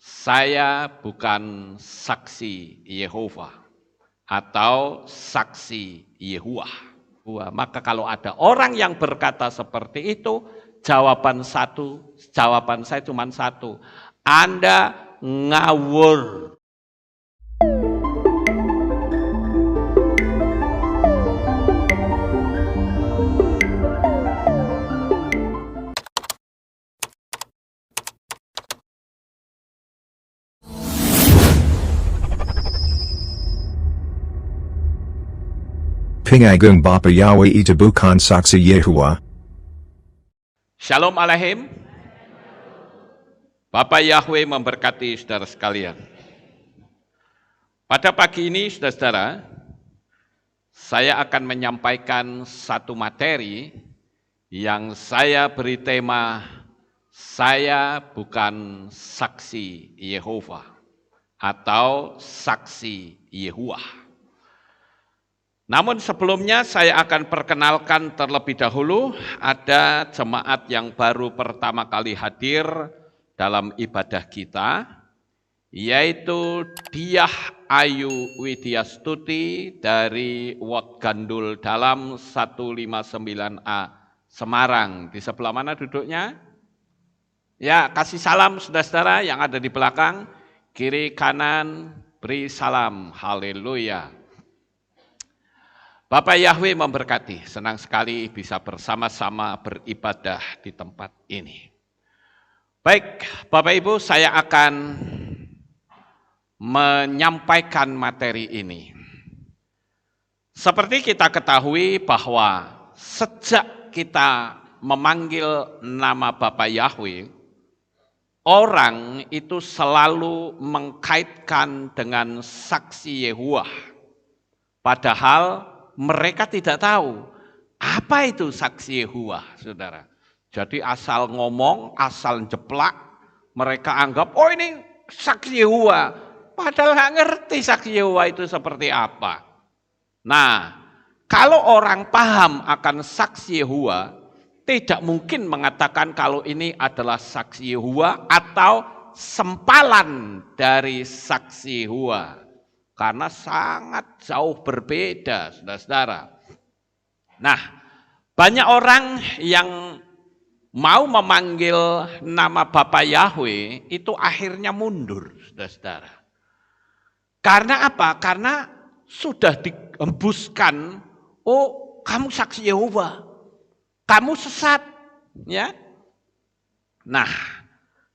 Saya bukan saksi Yehova atau saksi Yehuwah. Maka kalau ada orang yang berkata seperti itu, jawaban saya cuma satu. Anda ngawur. Pingagung Bapa Yahweh itu bukan saksi Yehuwa. Shalom Aleichem. Bapak Yahweh memberkati saudara sekalian. Pada pagi ini saudara-saudara, saya akan menyampaikan satu materi yang saya beri tema, saya bukan saksi Yehova atau saksi Yehuwah. Namun sebelumnya saya akan perkenalkan terlebih dahulu, ada jemaat yang baru pertama kali hadir dalam ibadah kita, yaitu Diah Ayu Widyastuti dari Wot Gandul Dalam 159A Semarang. Di sebelah mana duduknya? Ya, kasih salam saudara-saudara yang ada di belakang, kiri kanan, beri salam, haleluya. Bapak Yahweh memberkati, senang sekali bisa bersama-sama beribadah di tempat ini. Baik, Bapak Ibu, saya akan menyampaikan materi ini. Seperti kita ketahui bahwa sejak kita memanggil nama Bapak Yahweh, orang itu selalu mengkaitkan dengan saksi Yehuwah. Padahal mereka tidak tahu apa itu saksi Yehuwah, saudara. Jadi asal ngomong, asal jeplak, mereka anggap, oh ini saksi Yehuwah. Padahal nggak ngerti saksi Yehuwah itu seperti apa. Nah, kalau orang paham akan saksi Yehuwah, tidak mungkin mengatakan kalau ini adalah saksi Yehuwah atau sempalan dari saksi Yehuwah. Karena sangat jauh berbeda, saudara-saudara. Nah, banyak orang yang mau memanggil nama Bapak Yahweh itu akhirnya mundur, saudara-saudara. Karena apa? Karena sudah dihembuskan, oh kamu saksi Yehova, kamu sesat, ya. Nah,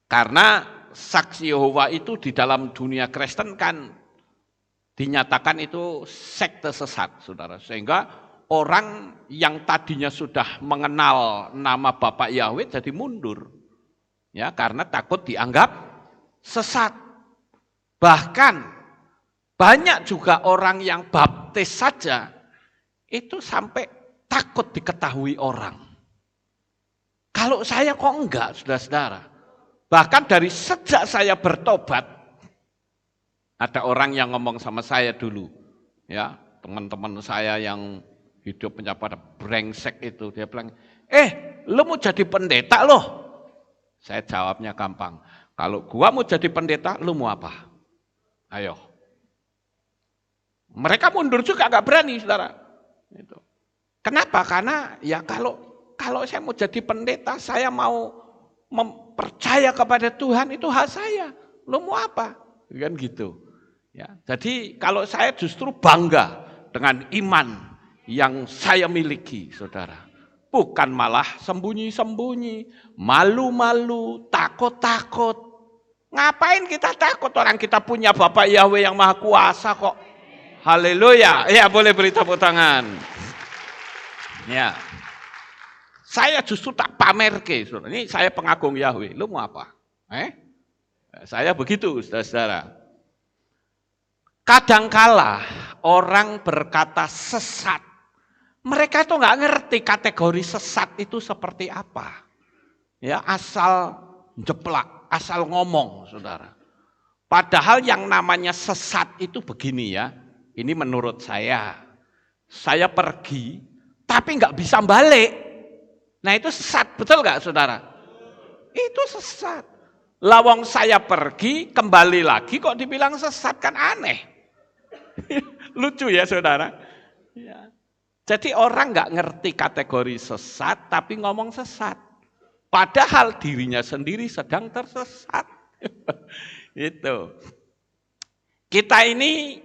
karena saksi Yehova itu di dalam dunia Kristen kan dinyatakan itu sekte sesat, saudara. Sehingga orang yang tadinya sudah mengenal nama Bapak Yahweh jadi mundur. Ya, karena takut dianggap sesat. Bahkan banyak juga orang yang baptis saja itu sampai takut diketahui orang. Kalau saya kok enggak, saudara-saudara. Bahkan dari sejak saya bertobat, ada orang yang ngomong sama saya dulu, ya teman-teman saya yang hidupnya pada brengsek itu, dia bilang, lu mau jadi pendeta loh? Saya jawabnya gampang, kalau gua mau jadi pendeta, lu mau apa? Ayo. Mereka mundur juga nggak berani, saudara. Itu. Kenapa? Karena ya kalau saya mau jadi pendeta, saya mau mempercaya kepada Tuhan, itu hak saya. Lu mau apa? Kan gitu. Ya, jadi kalau saya justru bangga dengan iman yang saya miliki, saudara. Bukan malah sembunyi-sembunyi, malu-malu, takut-takut. Ngapain kita takut? Orang kita punya Bapak Yahweh yang Maha Kuasa kok. Haleluya. Ya, boleh beri tepuk tangan. Ya. Saya justru tak pamer ke, saudara. Ini saya pengagung Yahweh. Lu mau apa? Saya begitu, saudara-saudara. Kadangkala orang berkata sesat, mereka itu nggak ngerti kategori sesat itu seperti apa. Ya, asal jeplak, asal ngomong, saudara. Padahal yang namanya sesat itu begini ya, ini menurut saya pergi, tapi nggak bisa balik. Nah itu sesat, betul nggak saudara? Itu sesat. Lawang saya pergi, kembali lagi kok dibilang sesat, kan aneh. Lucu ya saudara. Ya. Jadi orang nggak ngerti kategori sesat, tapi ngomong sesat. Padahal dirinya sendiri sedang tersesat. Itu. Kita ini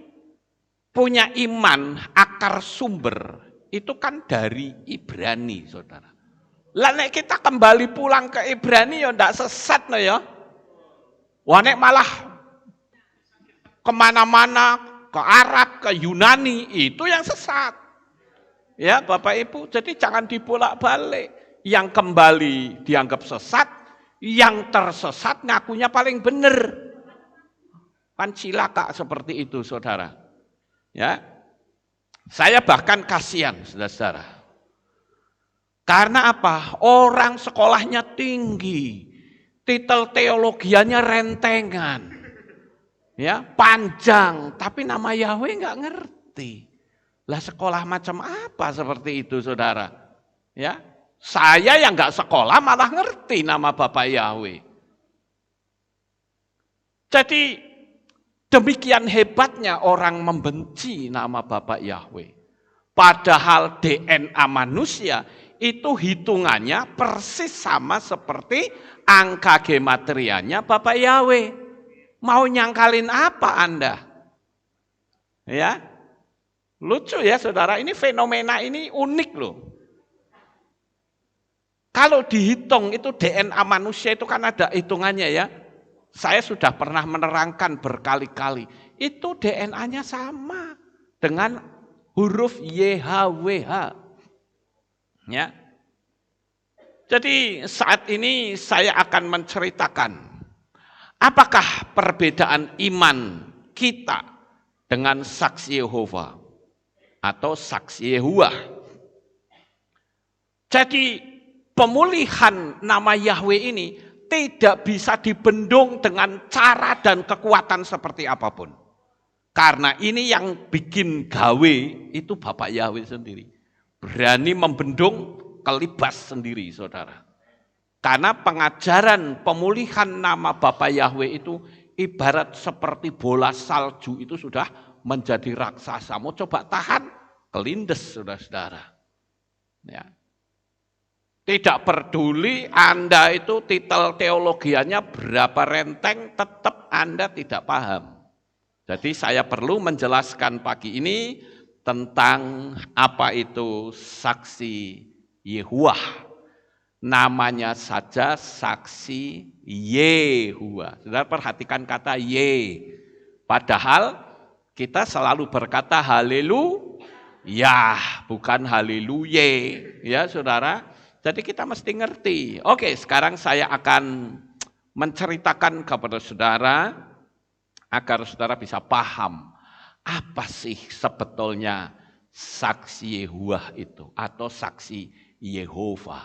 punya iman, akar sumber, itu kan dari Ibrani, saudara. Lah nek kita kembali pulang ke Ibrani ya ndak sesat no ya. Wah nek malah kemana-mana, ke Arab, ke Yunani, itu yang sesat. Ya Bapak Ibu, jadi jangan dipolak-balik. Yang kembali dianggap sesat, yang tersesat ngakunya paling benar. Kan cilaka seperti itu saudara. Ya, saya bahkan kasihan saudara. Karena apa? Orang sekolahnya tinggi, titel teologianya rentengan, ya panjang, tapi nama Yahweh nggak ngerti. Lah sekolah macam apa seperti itu saudara? Ya, saya yang nggak sekolah malah ngerti nama Bapak Yahweh. Jadi demikian hebatnya orang membenci nama Bapak Yahweh. Padahal DNA manusia itu hitungannya persis sama seperti angka gematrianya Bapak Yahweh. Mau nyangkalin apa Anda? Ya, lucu ya saudara, ini fenomena ini unik loh. Kalau dihitung itu DNA manusia itu kan ada hitungannya ya. Saya sudah pernah menerangkan berkali-kali, itu DNA-nya sama dengan huruf YHWH. Ya. Jadi saat ini saya akan menceritakan apakah perbedaan iman kita dengan saksi Yehova atau saksi Yehuwah. Jadi pemulihan nama Yahweh ini tidak bisa dibendung dengan cara dan kekuatan seperti apapun. Karena ini yang bikin gawe itu Bapak Yahweh sendiri. Berani membendung kelibas sendiri saudara. Karena pengajaran pemulihan nama Bapak Yahweh itu ibarat seperti bola salju itu sudah menjadi raksasa. Mau coba tahan, kelindes saudara-saudara. Ya. Tidak peduli Anda itu titel teologianya berapa renteng, tetap Anda tidak paham. Jadi saya perlu menjelaskan pagi ini tentang apa itu saksi Yehuwah. Namanya saja saksi Yehuwah. Saudara perhatikan kata Ye. Padahal kita selalu berkata haleluya, bukan haleluye. Ya saudara. Jadi kita mesti ngerti. Oke, sekarang saya akan menceritakan kepada saudara agar saudara bisa paham apa sih sebetulnya saksi Yehuwah itu atau saksi Yehova.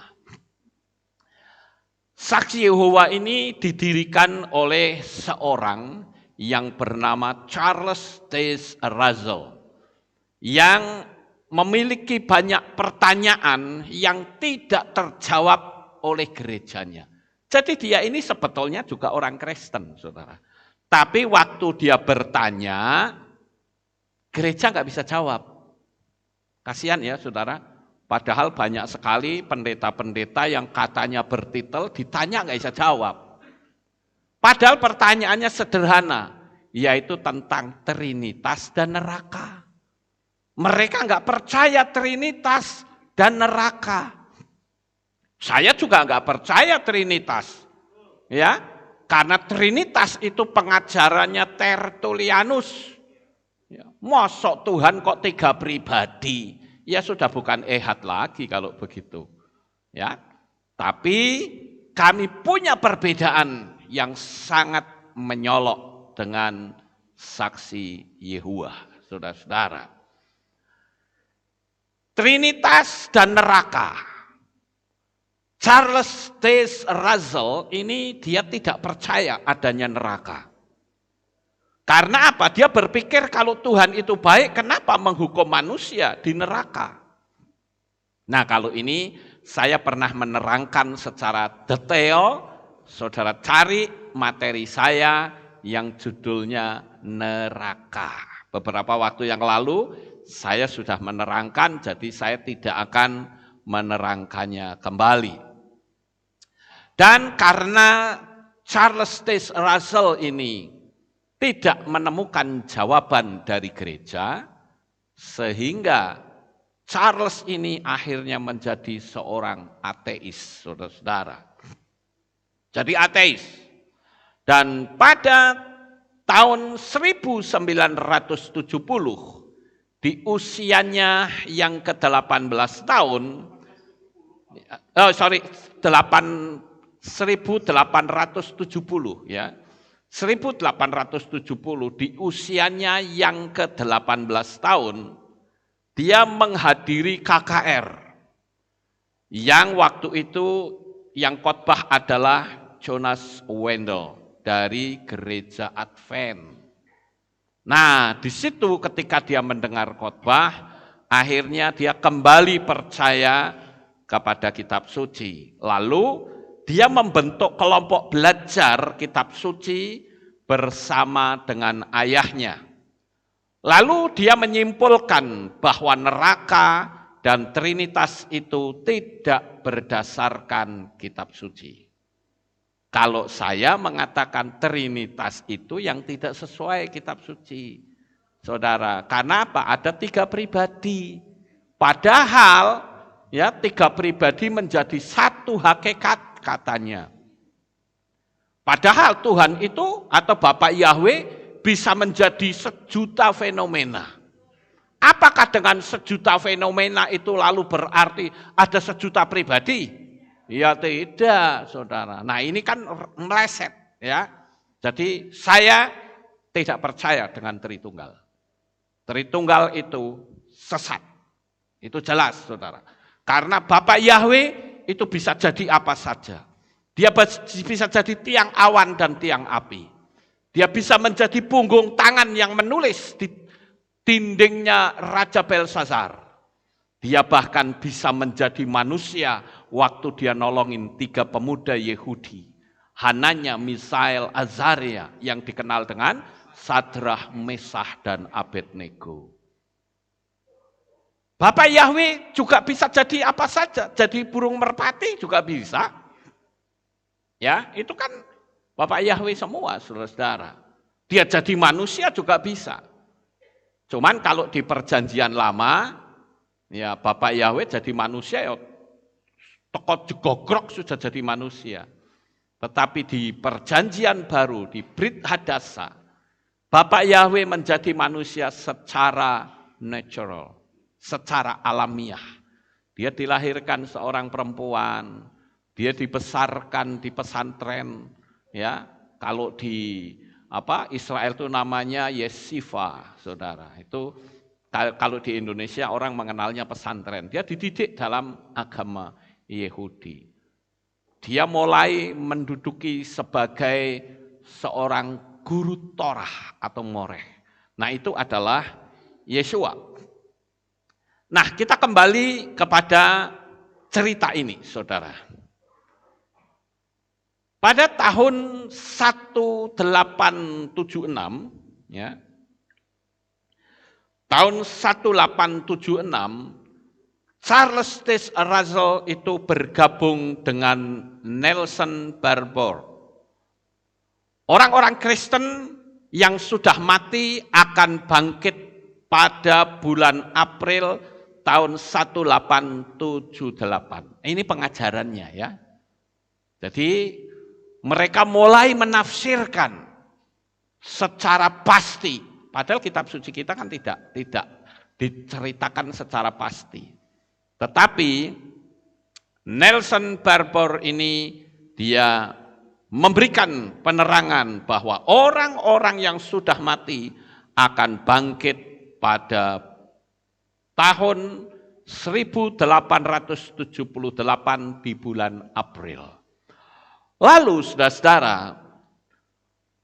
Saksi Yehova ini didirikan oleh seorang yang bernama Charles Taze Russell yang memiliki banyak pertanyaan yang tidak terjawab oleh gerejanya. Jadi dia ini sebetulnya juga orang Kristen, saudara. Tapi waktu dia bertanya, gereja nggak bisa jawab. Kasihan ya, saudara. Padahal banyak sekali pendeta-pendeta yang katanya bertitel, ditanya nggak bisa jawab. Padahal pertanyaannya sederhana, yaitu tentang Trinitas dan neraka. Mereka nggak percaya Trinitas dan neraka. Saya juga nggak percaya Trinitas, ya, karena Trinitas itu pengajarannya Tertullianus. Ya, mosok Tuhan kok 3 pribadi, ya sudah bukan ehad lagi kalau begitu, ya. Tapi kami punya perbedaan yang sangat menyolok dengan saksi Yehuwah, saudara-saudara. Trinitas dan neraka. Charles Taze Russell ini dia tidak percaya adanya neraka. Karena apa? Dia berpikir kalau Tuhan itu baik, kenapa menghukum manusia di neraka? Nah, kalau ini saya pernah menerangkan secara detail, saudara cari materi saya yang judulnya neraka. Beberapa waktu yang lalu saya sudah menerangkan, jadi saya tidak akan menerangkannya kembali. Dan karena Charles T. Russell ini tidak menemukan jawaban dari gereja, sehingga Charles ini akhirnya menjadi seorang ateis, saudara-saudara. Jadi ateis. Dan pada tahun 1970, di usianya yang ke-18 tahun, 1870 ya. 1870 di usianya yang ke-18 tahun, dia menghadiri KKR. Yang waktu itu yang khotbah adalah Jonas Wendell dari Gereja Advent. Nah, di situ ketika dia mendengar khotbah, akhirnya dia kembali percaya kepada kitab suci. Lalu dia membentuk kelompok belajar kitab suci bersama dengan ayahnya. Lalu dia menyimpulkan bahwa neraka dan trinitas itu tidak berdasarkan kitab suci. Kalau saya mengatakan trinitas itu yang tidak sesuai kitab suci. Saudara, karena apa? Ada 3 pribadi. Padahal ya 3 pribadi menjadi satu hakikat katanya. Padahal Tuhan itu atau Bapak Yahweh bisa menjadi sejuta fenomena. Apakah dengan sejuta fenomena itu lalu berarti ada sejuta pribadi? Ya tidak, saudara. Nah ini kan meleset ya. Jadi saya tidak percaya dengan Tritunggal. Tritunggal itu sesat. Itu jelas, saudara. Karena Bapak Yahweh itu bisa jadi apa saja. Dia bisa jadi tiang awan dan tiang api. Dia bisa menjadi punggung tangan yang menulis di dindingnya Raja Belsazar. Dia bahkan bisa menjadi manusia waktu dia nolongin 3 pemuda Yehudi. Hananya, Misael, Azaria yang dikenal dengan Sadrah, Mesah, dan Abednego. Bapak Yahweh juga bisa jadi apa saja, jadi burung merpati juga bisa. Ya, itu kan Bapak Yahweh semua, saudara-saudara. Dia jadi manusia juga bisa. Cuman kalau di perjanjian lama, ya Bapak Yahweh jadi manusia, ya teko jegogrok sudah jadi manusia. Tetapi di perjanjian baru, di Brit Hadasa, Bapak Yahweh menjadi manusia secara natural. Secara alamiah. Dia dilahirkan seorang perempuan, dia dibesarkan di pesantren, ya. Kalau di Israel itu namanya Yeshiva, saudara. Itu kalau di Indonesia orang mengenalnya pesantren. Dia dididik dalam agama Yahudi. Dia mulai menduduki sebagai seorang guru Torah atau moreh. Nah itu adalah Yeshua. Nah, kita kembali kepada cerita ini, saudara. Pada tahun 1876, ya, tahun 1876, Charles T. Russell itu bergabung dengan Nelson Barbour. Orang-orang Kristen yang sudah mati akan bangkit pada bulan April tahun 1878. Ini pengajarannya ya. Jadi mereka mulai menafsirkan secara pasti. Padahal kitab suci kita kan tidak diceritakan secara pasti. Tetapi Nelson Barbour ini dia memberikan penerangan bahwa orang-orang yang sudah mati akan bangkit pada tahun 1878 di bulan April. Lalu saudara-saudara,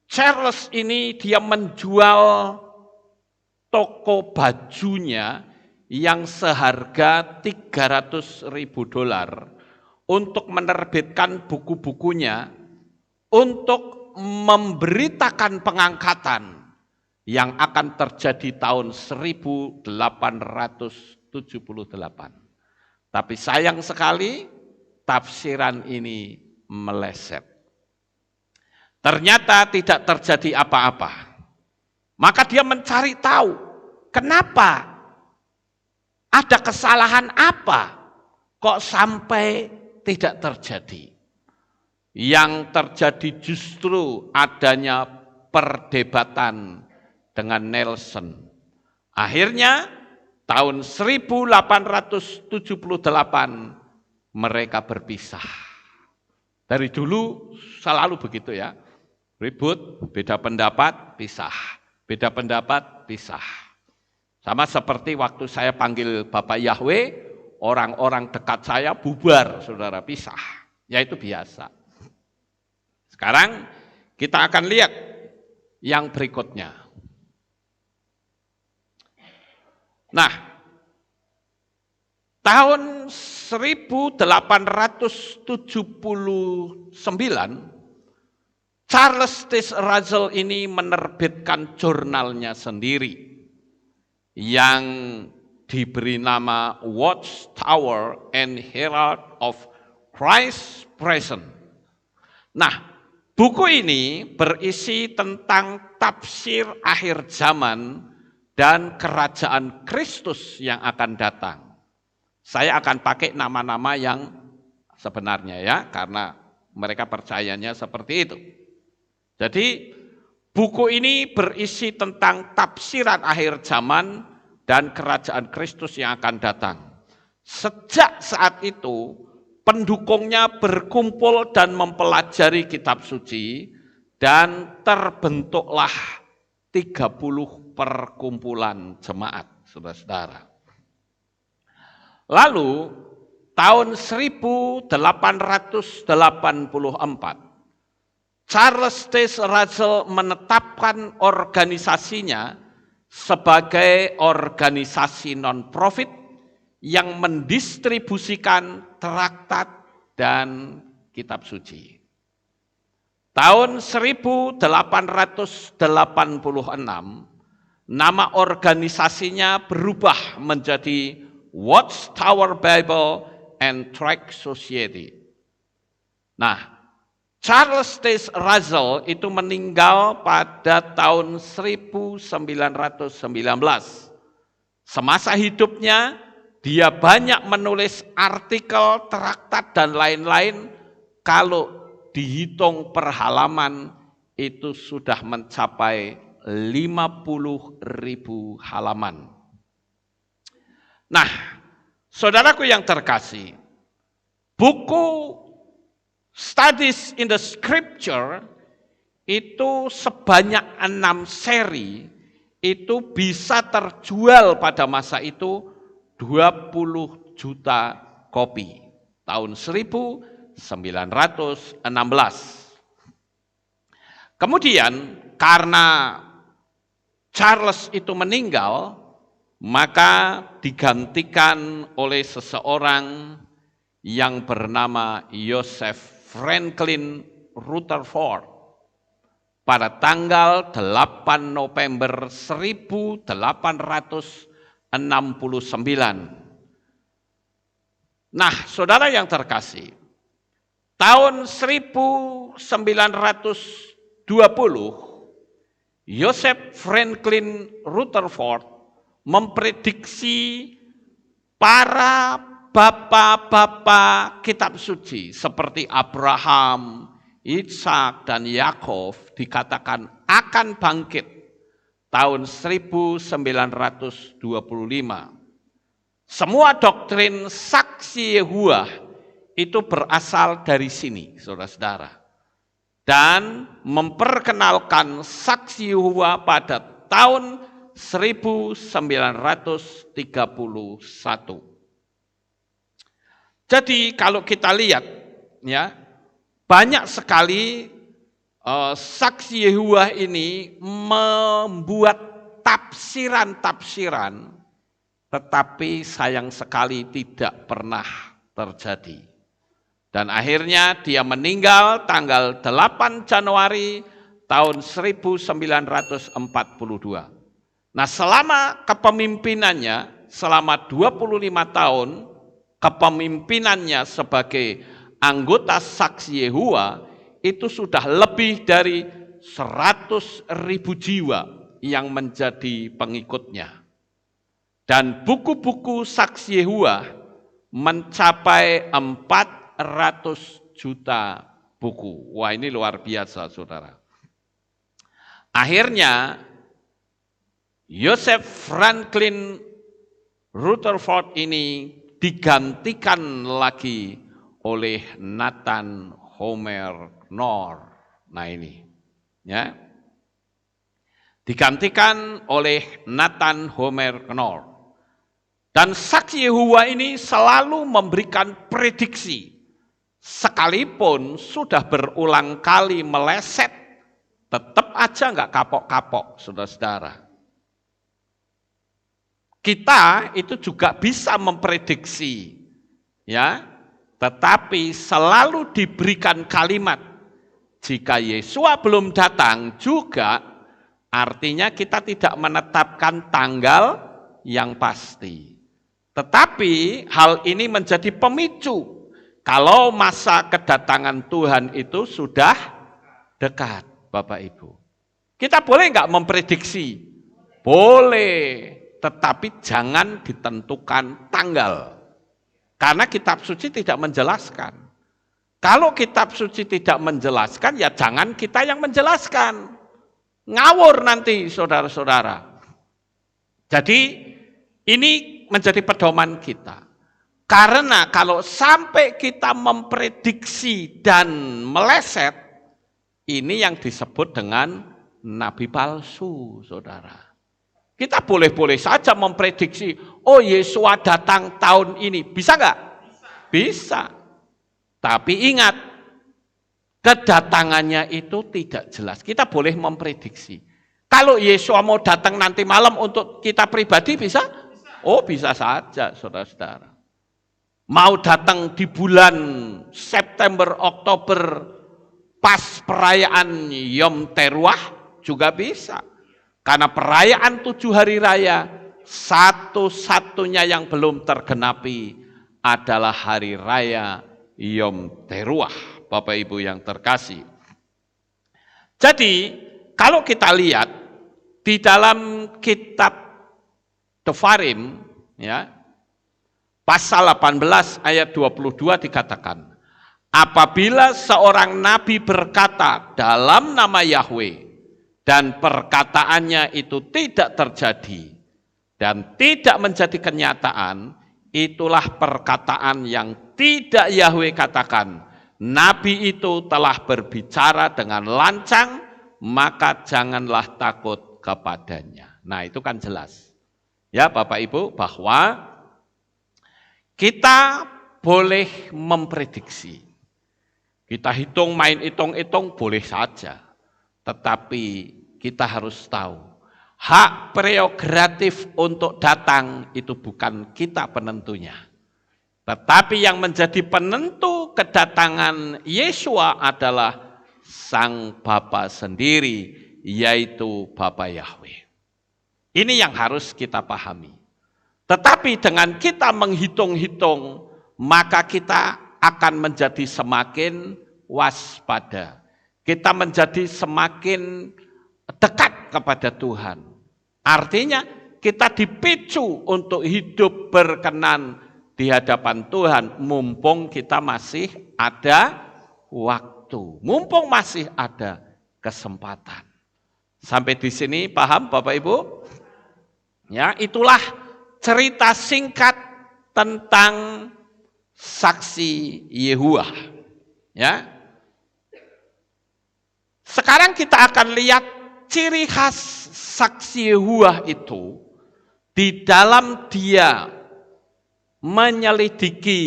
Charles ini dia menjual toko bajunya yang seharga $300.000 untuk menerbitkan buku-bukunya untuk memberitakan pengangkatan yang akan terjadi tahun 1878. Tapi sayang sekali tafsiran ini meleset. Ternyata tidak terjadi apa-apa. Maka dia mencari tahu, kenapa? Ada kesalahan apa? Kok sampai tidak terjadi? Yang terjadi justru adanya perdebatan dengan Nelson. Akhirnya tahun 1878 mereka berpisah. Dari dulu selalu begitu ya. Ribut, beda pendapat, pisah. Beda pendapat, pisah. Sama seperti waktu saya panggil Bapak Yahweh, orang-orang dekat saya bubar, saudara, pisah. Ya itu biasa. Sekarang kita akan lihat yang berikutnya. Nah, tahun 1879, Charles Taze Russell ini menerbitkan jurnalnya sendiri yang diberi nama Watchtower and Herald of Christ Present. Nah, buku ini berisi tentang tafsir akhir zaman dan kerajaan Kristus yang akan datang. Saya akan pakai nama-nama yang sebenarnya ya, karena mereka percayanya seperti itu. Jadi buku ini berisi tentang tafsiran akhir zaman dan kerajaan Kristus yang akan datang. Sejak saat itu, pendukungnya berkumpul dan mempelajari kitab suci dan terbentuklah 30 perkumpulan jemaat, saudara-saudara. Lalu tahun 1884, Charles Taze Russell menetapkan organisasinya sebagai organisasi non-profit yang mendistribusikan traktat dan kitab suci. Tahun 1886, nama organisasinya berubah menjadi Watchtower Bible and Tract Society. Nah, Charles Taze Russell itu meninggal pada tahun 1919. Semasa hidupnya, dia banyak menulis artikel, traktat, dan lain-lain. Kalau dihitung per halaman, itu sudah mencapai 50.000 halaman. Nah, saudaraku yang terkasih, buku Studies in the Scripture itu sebanyak 6 seri, itu bisa terjual pada masa itu 20 juta kopi. Tahun 1916. Kemudian karena Charles itu meninggal, maka digantikan oleh seseorang yang bernama Joseph Franklin Rutherford pada tanggal 8 November 1869. Nah, saudara yang terkasih, tahun 1920, Joseph Franklin Rutherford memprediksi para bapak-bapak kitab suci seperti Abraham, Ishak, dan Yakov dikatakan akan bangkit tahun 1925. Semua doktrin saksi Yehuwa itu berasal dari sini, saudara-saudara. Dan memperkenalkan saksi Yehuwa pada tahun 1931. Jadi kalau kita lihat, ya banyak sekali saksi Yehuwa ini membuat tafsiran-tafsiran, tetapi sayang sekali tidak pernah terjadi. Dan akhirnya dia meninggal tanggal 8 Januari tahun 1942. Nah, selama kepemimpinannya, selama 25 tahun, kepemimpinannya sebagai anggota Saksi Yehova, itu sudah lebih dari 100.000 jiwa yang menjadi pengikutnya. Dan buku-buku Saksi Yehova mencapai 400 juta buku. Wah, ini luar biasa, saudara. Akhirnya, Joseph Franklin Rutherford ini digantikan lagi oleh Nathan Homer Knorr. Nah ini, ya, digantikan oleh Nathan Homer Knorr. Dan Saksi Yehova ini selalu memberikan prediksi. Sekalipun sudah berulang kali meleset, tetap aja nggak kapok-kapok, saudara-saudara. Kita itu juga bisa memprediksi, ya, tetapi selalu diberikan kalimat, jika Yesua belum datang juga, artinya kita tidak menetapkan tanggal yang pasti. Tetapi hal ini menjadi pemicu kalau masa kedatangan Tuhan itu sudah dekat, Bapak Ibu. Kita boleh nggak memprediksi? Boleh, tetapi jangan ditentukan tanggal. Karena kitab suci tidak menjelaskan. Kalau kitab suci tidak menjelaskan, ya jangan kita yang menjelaskan. Ngawur nanti, saudara-saudara. Jadi, ini menjadi pedoman kita. Karena kalau sampai kita memprediksi dan meleset, ini yang disebut dengan nabi palsu, saudara. Kita boleh-boleh saja memprediksi, oh Yesua datang tahun ini. Bisa nggak? Bisa. Tapi ingat, kedatangannya itu tidak jelas. Kita boleh memprediksi. Kalau Yesua mau datang nanti malam untuk kita pribadi bisa? Oh bisa saja, saudara-saudara. Mau datang di bulan September, Oktober, pas perayaan Yom Teruah juga bisa. Karena perayaan 7 hari raya, satu-satunya yang belum tergenapi adalah hari raya Yom Teruah, Bapak Ibu yang terkasih. Jadi, kalau kita lihat di dalam kitab Devarim, ya, pasal 18 ayat 22 dikatakan, apabila seorang nabi berkata dalam nama Yahweh, dan perkataannya itu tidak terjadi dan tidak menjadi kenyataan, itulah perkataan yang tidak Yahweh katakan. Nabi itu telah berbicara dengan lancang, maka janganlah takut kepadanya. Nah, itu kan jelas. Ya, Bapak Ibu, bahwa kita boleh memprediksi. Kita hitung, main hitung-hitung boleh saja. Tetapi kita harus tahu, hak prerogatif untuk datang itu bukan kita penentunya. Tetapi yang menjadi penentu kedatangan Yesua adalah Sang Bapa sendiri, yaitu Bapa Yahweh. Ini yang harus kita pahami. Tetapi dengan kita menghitung-hitung, maka kita akan menjadi semakin waspada. Kita menjadi semakin dekat kepada Tuhan. Artinya kita dipicu untuk hidup berkenan di hadapan Tuhan, mumpung kita masih ada waktu, mumpung masih ada kesempatan. Sampai di sini paham Bapak Ibu? Ya, itulah cerita singkat tentang Saksi Yehova. Ya. Sekarang kita akan lihat ciri khas Saksi Yehova itu di dalam dia menyelidiki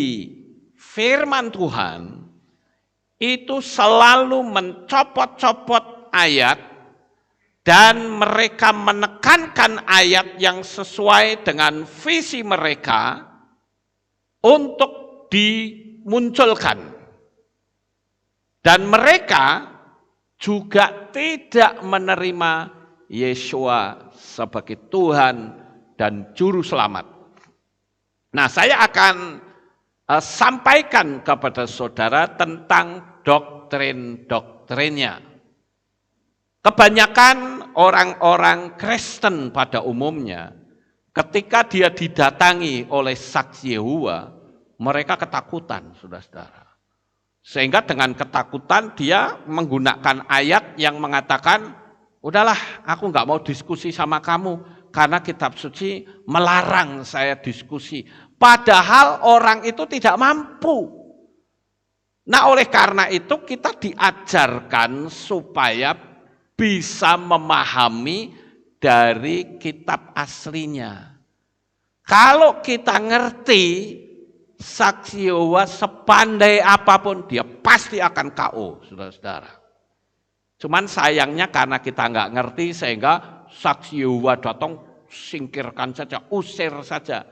firman Tuhan, itu selalu mencopot-copot ayat dan mereka menekankan ayat yang sesuai dengan visi mereka untuk dimunculkan. Dan mereka juga tidak menerima Yeshua sebagai Tuhan dan Juru Selamat. Nah, saya akan sampaikan kepada saudara tentang doktrin-doktrinnya. Kebanyakan orang-orang Kristen pada umumnya, ketika dia didatangi oleh saksi Yehova, mereka ketakutan, saudara-saudara. Sehingga dengan ketakutan dia menggunakan ayat yang mengatakan, udahlah aku nggak mau diskusi sama kamu, karena kitab suci melarang saya diskusi. Padahal orang itu tidak mampu. Nah, oleh karena itu kita diajarkan supaya bisa memahami dari kitab aslinya. Kalau kita ngerti, saksi Yehova sepandai apapun dia pasti akan KO, saudara-saudara. Cuman sayangnya karena kita nggak ngerti sehingga saksi Yehova datang singkirkan saja, usir saja.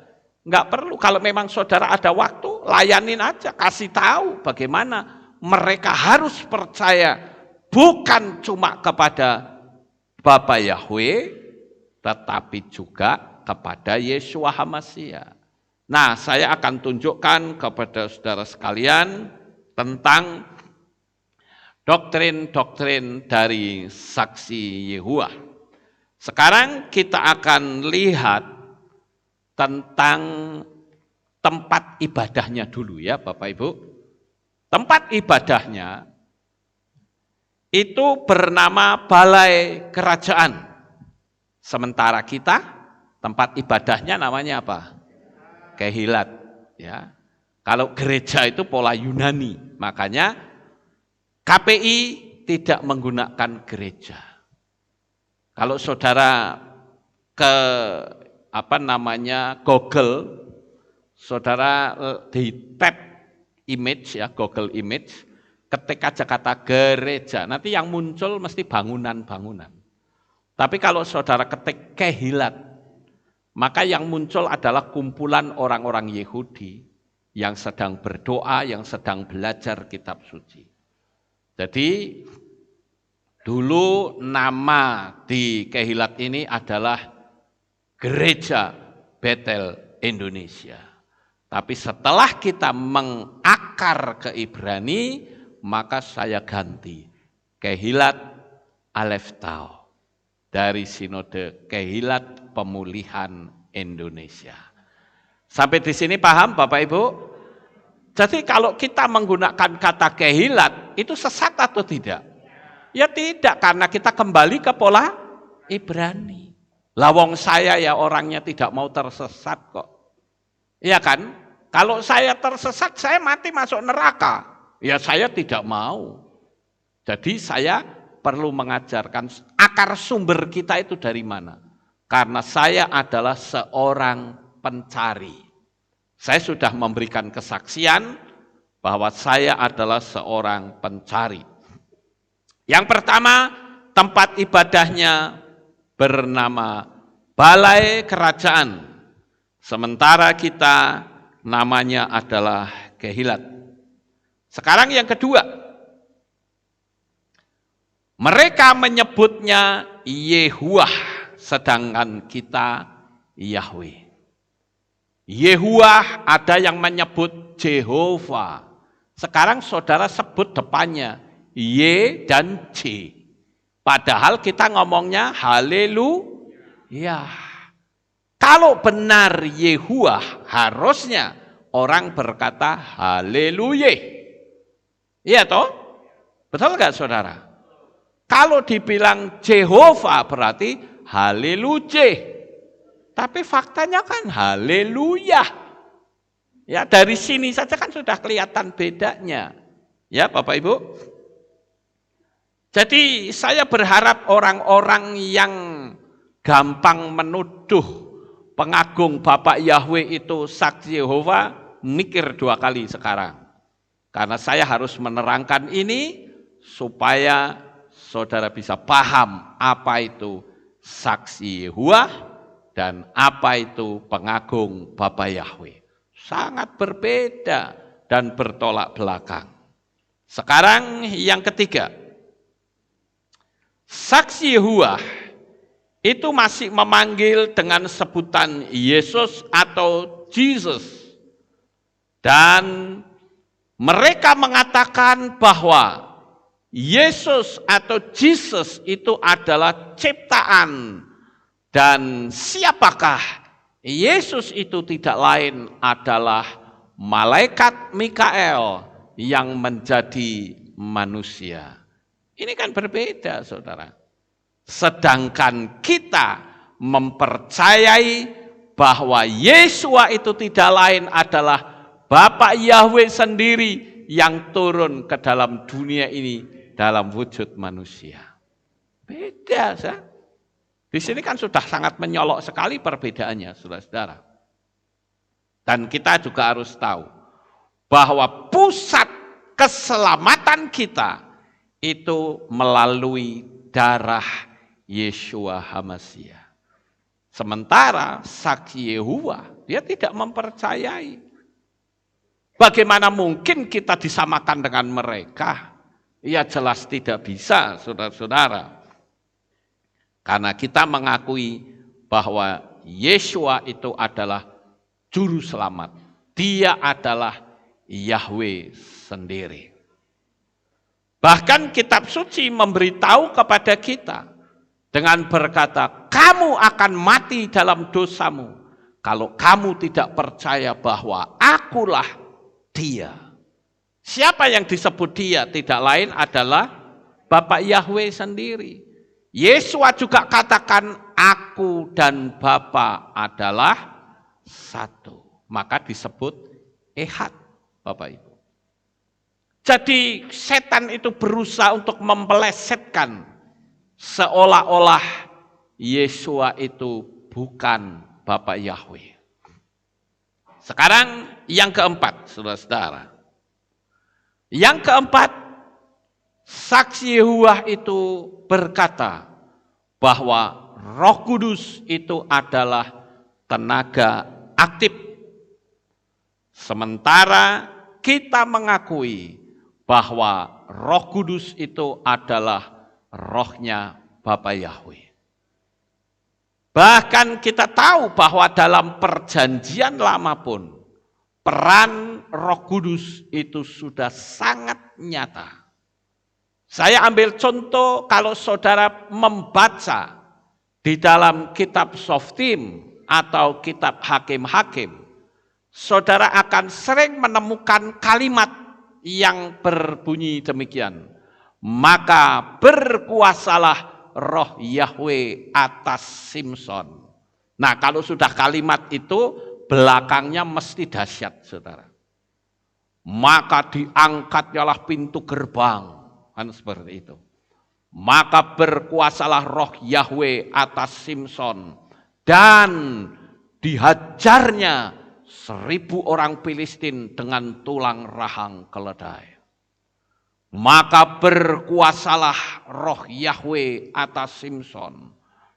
Nggak perlu, kalau memang saudara ada waktu, layanin aja, kasih tahu bagaimana mereka harus percaya bukan cuma kepada Bapa Yahweh, tetapi juga kepada Yeshua HaMashiach. Nah, saya akan tunjukkan kepada saudara sekalian tentang doktrin-doktrin dari saksi Yehova. Sekarang kita akan lihat tentang tempat ibadahnya dulu ya Bapak Ibu. Tempat ibadahnya itu bernama Balai Kerajaan. Sementara kita tempat ibadahnya namanya apa? Kehilat. Ya. Kalau gereja itu pola Yunani, makanya KPI tidak menggunakan gereja. Kalau saudara ke Google, saudara di tab image ya, Google Image, ketika Jakarta gereja, nanti yang muncul mesti bangunan-bangunan. Tapi kalau saudara ketik kehilat, maka yang muncul adalah kumpulan orang-orang Yahudi yang sedang berdoa, yang sedang belajar kitab suci. Jadi dulu nama di kehilat ini adalah Gereja Betel Indonesia. Tapi setelah kita mengakar ke Ibrani, maka saya ganti Kehilat Aleph Tau dari Sinode Kehilat Pemulihan Indonesia. Sampai di sini paham Bapak Ibu? Jadi kalau kita menggunakan kata kehilat itu sesat atau tidak? Ya tidak, karena kita kembali ke pola Ibrani. Lawong saya ya orangnya tidak mau tersesat kok. Iya kan? Kalau saya tersesat saya mati masuk neraka. Ya saya tidak mau. Jadi saya perlu mengajarkan akar sumber kita itu dari mana. Karena saya adalah seorang pencari. Saya sudah memberikan kesaksian bahwa saya adalah seorang pencari. Yang pertama, tempat ibadahnya bernama Balai Kerajaan. Sementara kita namanya adalah Kehilat. Sekarang yang kedua, mereka menyebutnya Yehuwah, sedangkan kita Yahweh. Yehuwah ada yang menyebut Jehovah. Sekarang saudara sebut depannya Y dan J. Padahal kita ngomongnya haleluya. Kalau benar Yehuwah, harusnya orang berkata haleluya. Iya toh? Betul nggak saudara? Kalau dibilang Jehovah berarti haleluya. Tapi faktanya kan haleluya. Ya, dari sini saja kan sudah kelihatan bedanya. Ya, Bapak Ibu. Jadi saya berharap orang-orang yang gampang menuduh pengagung Bapak Yahweh itu saksi Yehova mikir dua kali sekarang. Karena saya harus menerangkan ini supaya saudara bisa paham apa itu saksi Yehova dan apa itu pengagung Bapa Yahweh. Sangat berbeda dan bertolak belakang. Sekarang yang ketiga, saksi Yehuwa itu masih memanggil dengan sebutan Yesus atau Jesus. Dan mereka mengatakan bahwa Yesus atau Jesus itu adalah ciptaan. Dan siapakah Yesus itu tidak lain adalah malaikat Mikael yang menjadi manusia. Ini kan berbeda, saudara. Sedangkan kita mempercayai bahwa Yesua itu tidak lain adalah Bapa Yahweh sendiri yang turun ke dalam dunia ini dalam wujud manusia. Beda, saudara. Di sini kan sudah sangat menyolok sekali perbedaannya, saudara-saudara. Dan kita juga harus tahu bahwa pusat keselamatan kita itu melalui darah Yeshua HaMashiach. Sementara saksi Yehuwa, dia tidak mempercayai. Bagaimana mungkin kita disamakan dengan mereka? Ya jelas tidak bisa, saudara-saudara. Karena kita mengakui bahwa Yeshua itu adalah juru selamat. Dia adalah Yahweh sendiri. Bahkan kitab suci memberitahu kepada kita dengan berkata, kamu akan mati dalam dosamu kalau kamu tidak percaya bahwa akulah dia. Siapa yang disebut dia? Tidak lain adalah Bapak Yahweh sendiri. Yesua juga katakan, aku dan Bapa adalah satu. Maka disebut ehad, Bapak Ibu. Jadi setan itu berusaha untuk mempelesetkan seolah-olah Yesua itu bukan Bapa Yahweh. Sekarang yang keempat, saudara-saudara. Yang keempat, saksi Yehuwa itu berkata bahwa Roh Kudus itu adalah tenaga aktif. Sementara kita mengakui bahwa Roh Kudus itu adalah rohnya Bapa Yahweh. Bahkan kita tahu bahwa dalam perjanjian lama pun peran Roh Kudus itu sudah sangat nyata. Saya ambil contoh kalau saudara membaca di dalam kitab Shoftim atau kitab Hakim-Hakim, saudara akan sering menemukan kalimat yang berbunyi demikian. Maka berkuasalah roh Yahweh atas Simson. Nah, kalau sudah kalimat itu belakangnya mesti dahsyat, saudara. Maka diangkatnyalah pintu gerbang. Kan seperti itu. Maka berkuasalah roh Yahweh atas Simson. Dan dihajarnya 1.000 orang Filistin dengan tulang rahang keledai. Maka berkuasalah roh Yahweh atas Simson.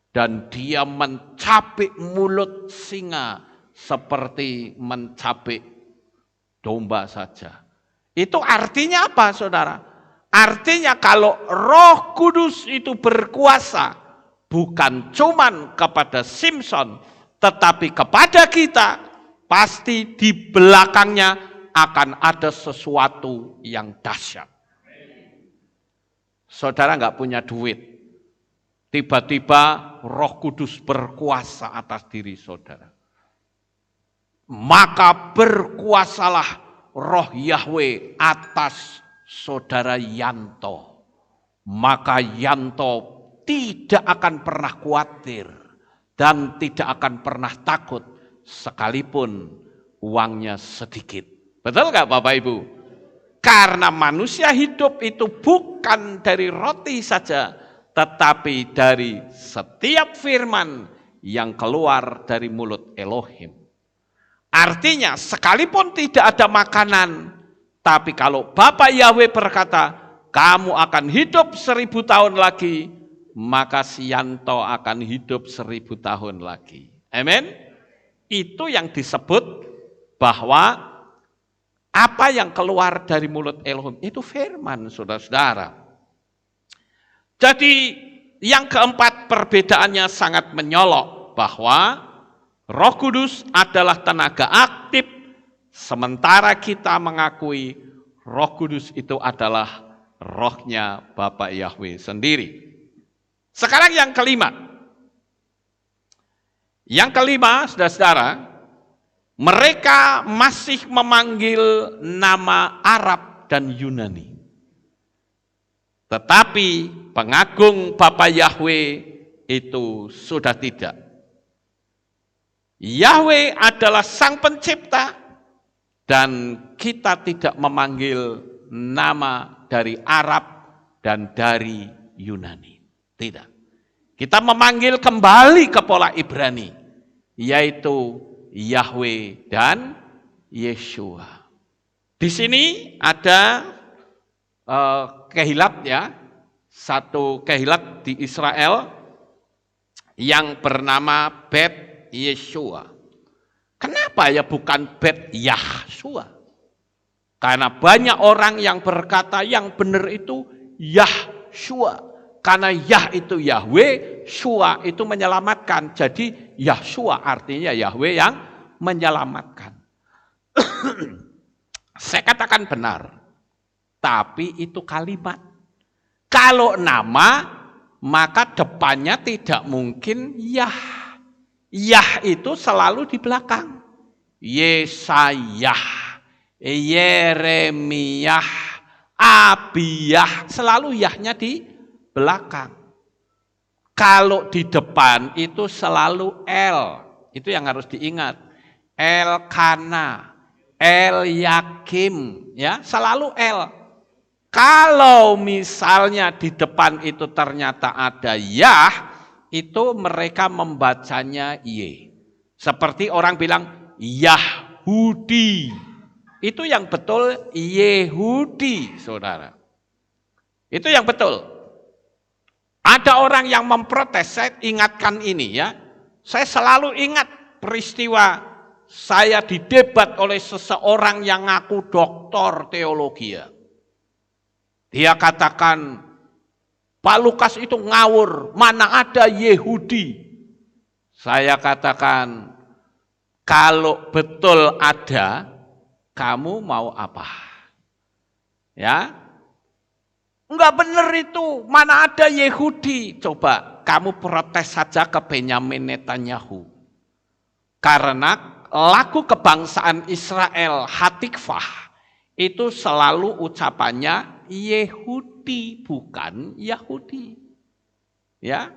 Dan dia mencabik mulut singa seperti mencabik domba saja. Itu artinya apa, saudara? Artinya kalau Roh Kudus itu berkuasa bukan cuman kepada Simson, tetapi kepada kita, pasti di belakangnya akan ada sesuatu yang dahsyat. Saudara nggak punya duit, tiba-tiba Roh Kudus berkuasa atas diri saudara. Maka berkuasalah roh Yahweh atas saudara Yanto. Maka Yanto tidak akan pernah khawatir dan tidak akan pernah takut sekalipun uangnya sedikit. Betul nggak Bapak Ibu? Karena manusia hidup itu bukan dari roti saja, tetapi dari setiap firman yang keluar dari mulut Elohim. Artinya sekalipun tidak ada makanan, tapi kalau Bapa Yahweh berkata, kamu akan hidup 1.000 tahun lagi, maka si Yanto akan hidup 1.000 tahun lagi. Amin. Itu yang disebut bahwa Apa yang keluar dari mulut Elohim itu firman, saudara-saudara. Jadi yang keempat, perbedaannya sangat menyolok bahwa Roh Kudus adalah tenaga aktif, sementara kita mengakui Roh Kudus itu adalah rohnya Bapak Yahweh sendiri. Sekarang yang kelima. Yang kelima, saudara-saudara, mereka masih memanggil nama Arab dan Yunani. Tetapi pengagung Bapa Yahweh itu sudah tidak. Yahweh adalah Sang Pencipta dan kita tidak memanggil nama dari Arab dan dari Yunani. Tidak. Kita memanggil kembali ke pola Ibrani, yaitu Yahweh dan Yeshua. Di sini ada kehilat ya, satu kehilat di Israel yang bernama Bet Yeshua. Kenapa ya bukan Bet Yahshua? Karena banyak orang yang berkata yang benar itu Yahshua. Karena Yah itu Yahweh, Shua itu menyelamatkan. Jadi Yahshua artinya Yahweh yang menyelamatkan. Saya katakan benar. Tapi itu kalimat. Kalau nama, maka depannya tidak mungkin Yah. Yah itu selalu di belakang. Yesayah, Yeremiyah, Abiyah, selalu Yahnya di belakang. Kalau di depan itu selalu El. Itu yang harus diingat. Elkana, Elyakim, ya, selalu El. Kalau misalnya di depan itu ternyata ada Yah, itu mereka membacanya Y. Seperti orang bilang Yahudi. Itu yang betul Yehudi, saudara. Itu yang betul. Ada orang yang memprotes, saya ingatkan ini ya. Saya selalu ingat peristiwa saya didebat oleh seseorang yang ngaku doktor teologi. Dia katakan, Pak Lukas itu ngawur, mana ada Yehudi. Saya katakan, kalau betul ada, kamu mau apa? Ya, enggak benar itu, mana ada Yehudi. Coba kamu protes saja ke Benyamin Netanyahu. Karena lagu kebangsaan Israel Hatikvah itu selalu ucapannya Yehudi, bukan Yahudi. Ya,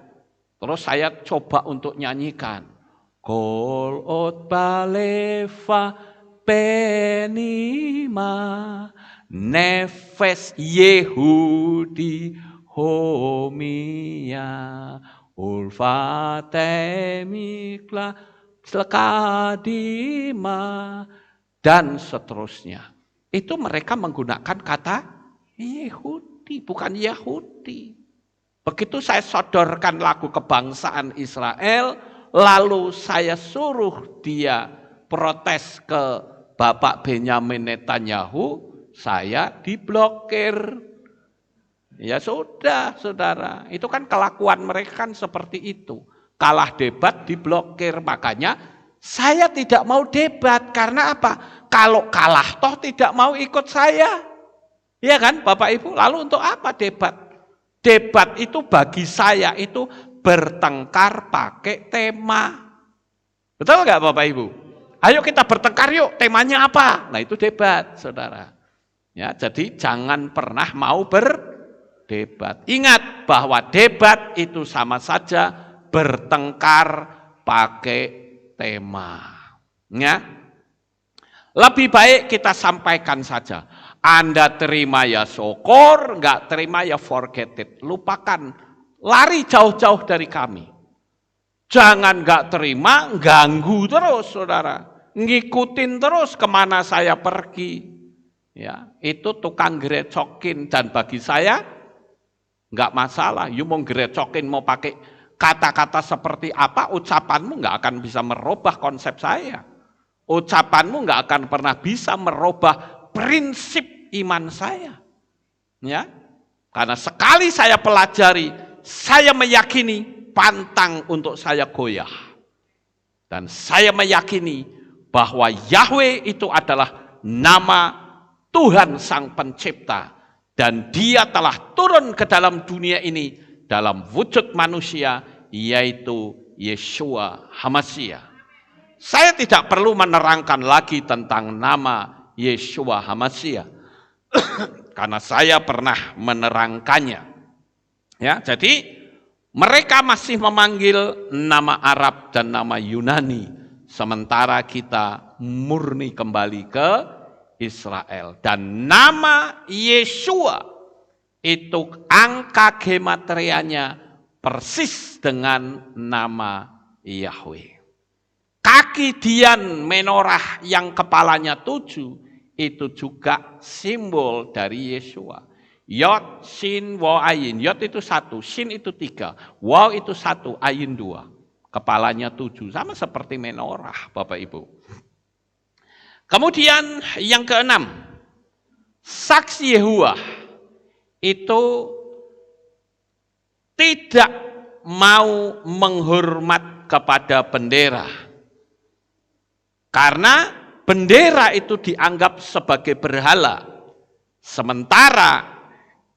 terus saya coba untuk nyanyikan. Kol ot baleva penima nefes Yehudi homia ulfatemikla selkadima dan seterusnya. Itu mereka menggunakan kata Yehudi, bukan Yahudi. Begitu saya sodorkan lagu kebangsaan Israel, lalu saya suruh dia protes ke Bapak Benyamin Netanyahu, saya diblokir. Ya sudah, saudara. Itu kan kelakuan mereka kan seperti itu. Kalah debat diblokir. Makanya saya tidak mau debat. Karena apa? Kalau kalah toh tidak mau ikut saya. Iya kan Bapak Ibu? Lalu untuk apa debat? Debat itu bagi saya itu bertengkar pakai tema. Betul nggak Bapak Ibu? Ayo kita bertengkar yuk, temanya apa? Nah itu debat, saudara. Ya, jadi jangan pernah mau berdebat. Ingat bahwa debat itu sama saja bertengkar pakai tema. Ya. Lebih baik kita sampaikan saja. Anda terima ya syukur, enggak terima ya forget it. Lupakan, lari jauh-jauh dari kami. Jangan enggak terima, ganggu terus saudara. Ngikutin terus kemana saya pergi. Ya, itu tukang gerecokin dan bagi saya enggak masalah. You mau gerecokin, mau pakai kata-kata seperti apa, ucapanmu enggak akan bisa merubah konsep saya. Ucapanmu enggak akan pernah bisa merubah prinsip iman saya. Ya. Karena sekali saya pelajari, saya meyakini pantang untuk saya goyah. Dan saya meyakini bahwa Yahweh itu adalah nama Tuhan Sang Pencipta. Dan Dia telah turun ke dalam dunia ini dalam wujud manusia, yaitu Yeshua HaMashiach. Saya tidak perlu menerangkan lagi tentang nama Yeshua HaMashiach. Karena saya pernah menerangkannya. Ya, jadi mereka masih memanggil nama Arab dan nama Yunani, sementara kita murni kembali ke Israel. Dan nama Yeshua itu angka gematrianya persis dengan nama Yahweh. Kaki Dian menorah yang kepalanya 7 itu juga simbol dari Yeshua. Yod, Shin, Waw, Ayin. Yod itu 1, Shin itu 3, Waw itu 1, Ayin 2. Kepalanya 7, sama seperti menorah, Bapak Ibu. Kemudian yang keenam, saksi Yehuwa itu tidak mau menghormat kepada bendera. Karena bendera itu dianggap sebagai berhala. Sementara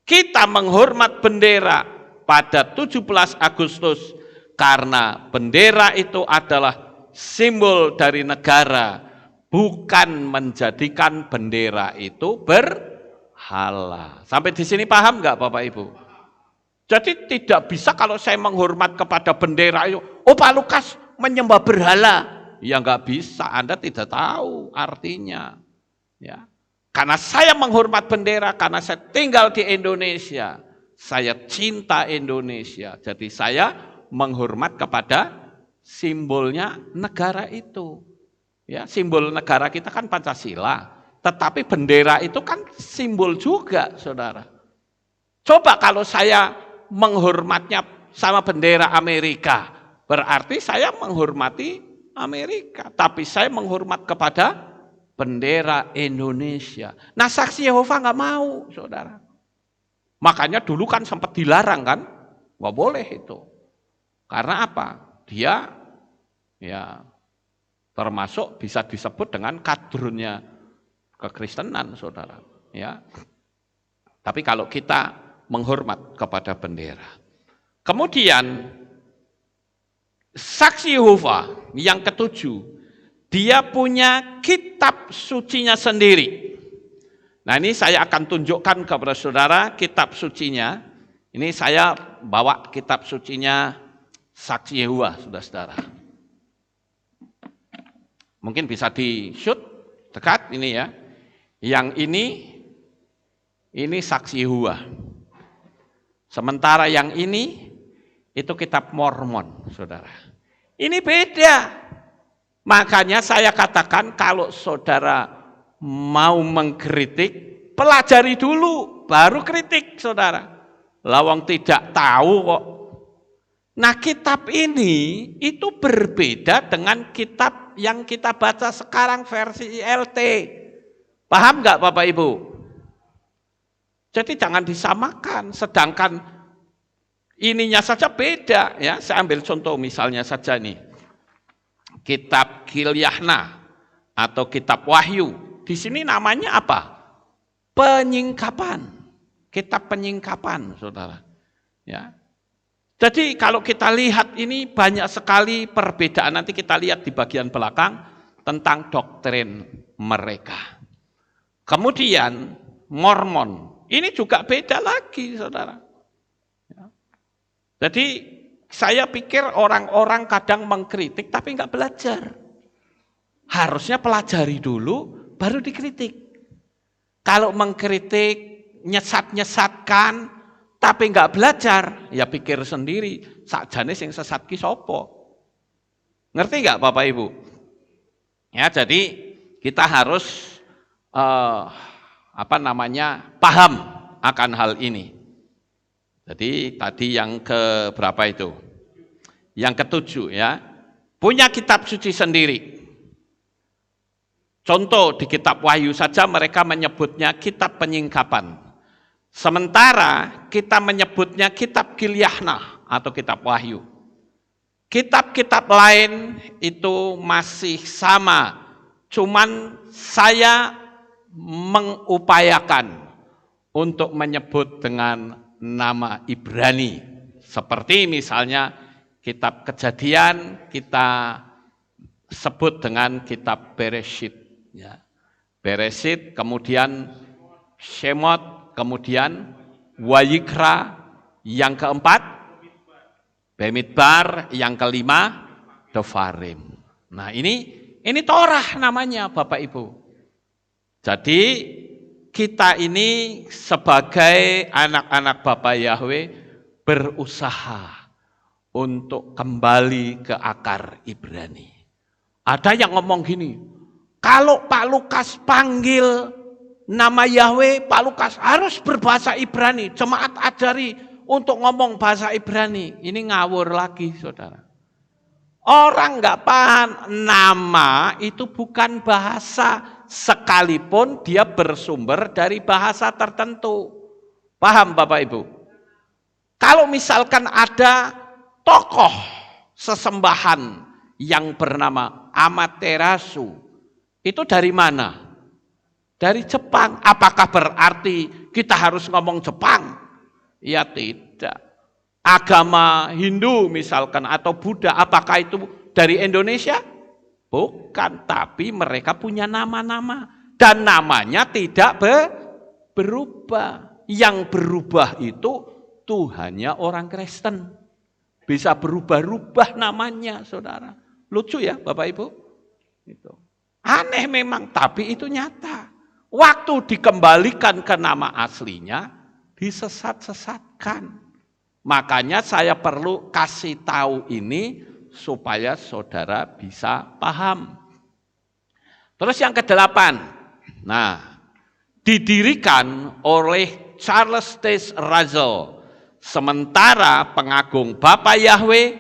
kita menghormat bendera pada 17 Agustus karena bendera itu adalah simbol dari negara, bukan menjadikan bendera itu berhala. Sampai di sini paham nggak Bapak Ibu? Jadi tidak bisa kalau saya menghormat kepada bendera itu, oh Pak Lukas menyembah berhala. Ya nggak bisa, Anda tidak tahu artinya. Ya. Karena saya menghormat bendera, karena saya tinggal di Indonesia, saya cinta Indonesia. Jadi saya menghormat kepada simbolnya negara itu. Ya, simbol negara kita kan Pancasila, tetapi bendera itu kan simbol juga, saudara. Coba kalau saya menghormatnya sama bendera Amerika, berarti saya menghormati Amerika, tapi saya menghormat kepada bendera Indonesia. Nah, saksi Yehova nggak mau, saudara. Makanya dulu kan sempat dilarang kan, nggak boleh itu. Karena apa? Dia ya termasuk bisa disebut dengan kadrunnya kekristenan, saudara. Ya. Tapi kalau kita menghormat kepada bendera. Kemudian saksi Yehova yang ketujuh, dia punya kitab sucinya sendiri. Nah, ini saya akan tunjukkan kepada saudara kitab sucinya. Ini saya bawa kitab sucinya saksi Yehova, saudara-saudara. Mungkin bisa di-shoot dekat ini ya. Yang ini saksi Yehova. Sementara yang ini itu kitab Mormon, saudara. Ini beda. Makanya saya katakan kalau saudara mau mengkritik, pelajari dulu, baru kritik, saudara. Lawang tidak tahu kok. Nah, kitab ini itu berbeda dengan kitab yang kita baca sekarang versi ILT. Paham nggak Bapak Ibu? Jadi jangan disamakan, sedangkan ininya saja beda ya. Saya ambil contoh misalnya saja nih. Kitab Kilyahna atau kitab Wahyu. Di sini namanya apa? Penyingkapan. Kitab penyingkapan, saudara. Ya. Jadi kalau kita lihat ini banyak sekali perbedaan. Nanti kita lihat di bagian belakang tentang doktrin mereka. Kemudian Mormon. Ini juga beda lagi, saudara. Ya. Jadi saya pikir orang-orang kadang mengkritik tapi nggak belajar. Harusnya pelajari dulu baru dikritik. Kalau mengkritik, nyesat-nyesatkan tapi nggak belajar, ya pikir sendiri, sakjane sing sesat ki sapa. Ngerti nggak Bapak Ibu? Ya, jadi kita harus paham akan hal ini. Jadi tadi yang ke berapa itu? Yang ketujuh ya. Punya kitab suci sendiri. Contoh di kitab Wahyu saja mereka menyebutnya kitab penyingkapan. Sementara kita menyebutnya kitab Gilyahnah atau kitab Wahyu. Kitab-kitab lain itu masih sama, cuman saya mengupayakan untuk menyebut dengan nama Ibrani. Seperti misalnya kitab Kejadian kita sebut dengan kitab Bereshit. Ya. Bereshit, kemudian Shemot, kemudian Wayikra, yang keempat Bemidbar, yang kelima Devarim. Nah ini Torah namanya Bapak Ibu. Jadi kita ini sebagai anak-anak Bapak Yahweh berusaha untuk kembali ke akar Ibrani. Ada yang ngomong gini, kalau Pak Lukas panggil nama Yahweh, Pak Lukas harus berbahasa Ibrani. Jemaat ajari untuk ngomong bahasa Ibrani. Ini ngawur lagi, saudara. Orang nggak paham, nama itu bukan bahasa, sekalipun dia bersumber dari bahasa tertentu. Paham Bapak Ibu? Kalau misalkan ada tokoh sesembahan yang bernama Amaterasu, itu dari mana? Dari Jepang. Apakah berarti kita harus ngomong Jepang? Ya tidak. Agama Hindu misalkan atau Buddha, apakah itu dari Indonesia? Bukan, tapi mereka punya nama-nama. Dan namanya tidak berubah. Yang berubah itu Tuhannya orang Kristen. Bisa berubah-ubah namanya, saudara. Lucu ya Bapak Ibu? Itu. Aneh memang, tapi itu nyata. Waktu dikembalikan ke nama aslinya, disesat-sesatkan. Makanya saya perlu kasih tahu ini supaya saudara bisa paham. Terus yang ke-8. Nah, didirikan oleh Charles T. Russell. Sementara pengagung Bapa Yahweh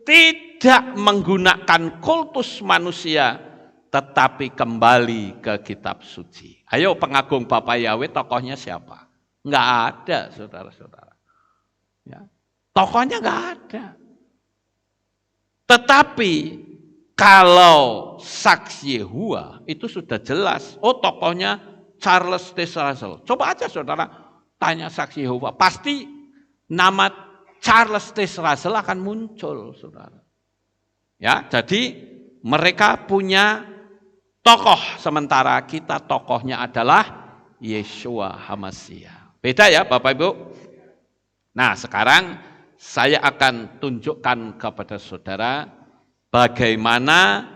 tidak menggunakan kultus manusia, tetapi kembali ke kitab suci. Ayo pengagung Bapa Yahweh tokohnya siapa? Enggak ada, saudara-saudara. Ya. Tokohnya enggak ada. Tetapi kalau saksi Yehua itu sudah jelas. Oh tokohnya Charles T. Russell. Coba aja saudara tanya saksi Yehua. Pasti nama Charles T. Russell akan muncul, saudara. Ya, jadi mereka punya tokoh, sementara kita tokohnya adalah Yeshua HaMashiach. Beda ya Bapak Ibu? Nah sekarang saya akan tunjukkan kepada saudara bagaimana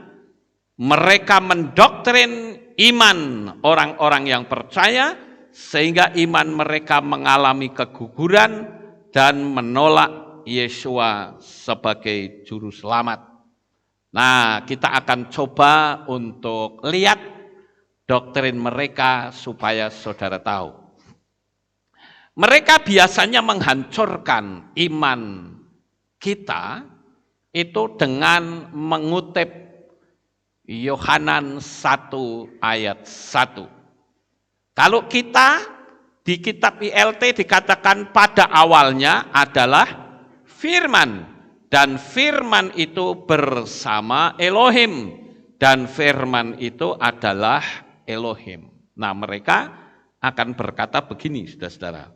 mereka mendoktrin iman orang-orang yang percaya sehingga iman mereka mengalami keguguran dan menolak Yeshua sebagai juru selamat. Nah, kita akan coba untuk lihat doktrin mereka supaya saudara tahu. Mereka biasanya menghancurkan iman kita itu dengan mengutip Yohanan 1 ayat 1. Kalau kita di kitab ILT dikatakan pada awalnya adalah firman, dan firman itu bersama Elohim, dan firman itu adalah Elohim. Nah mereka akan berkata begini saudara-saudara.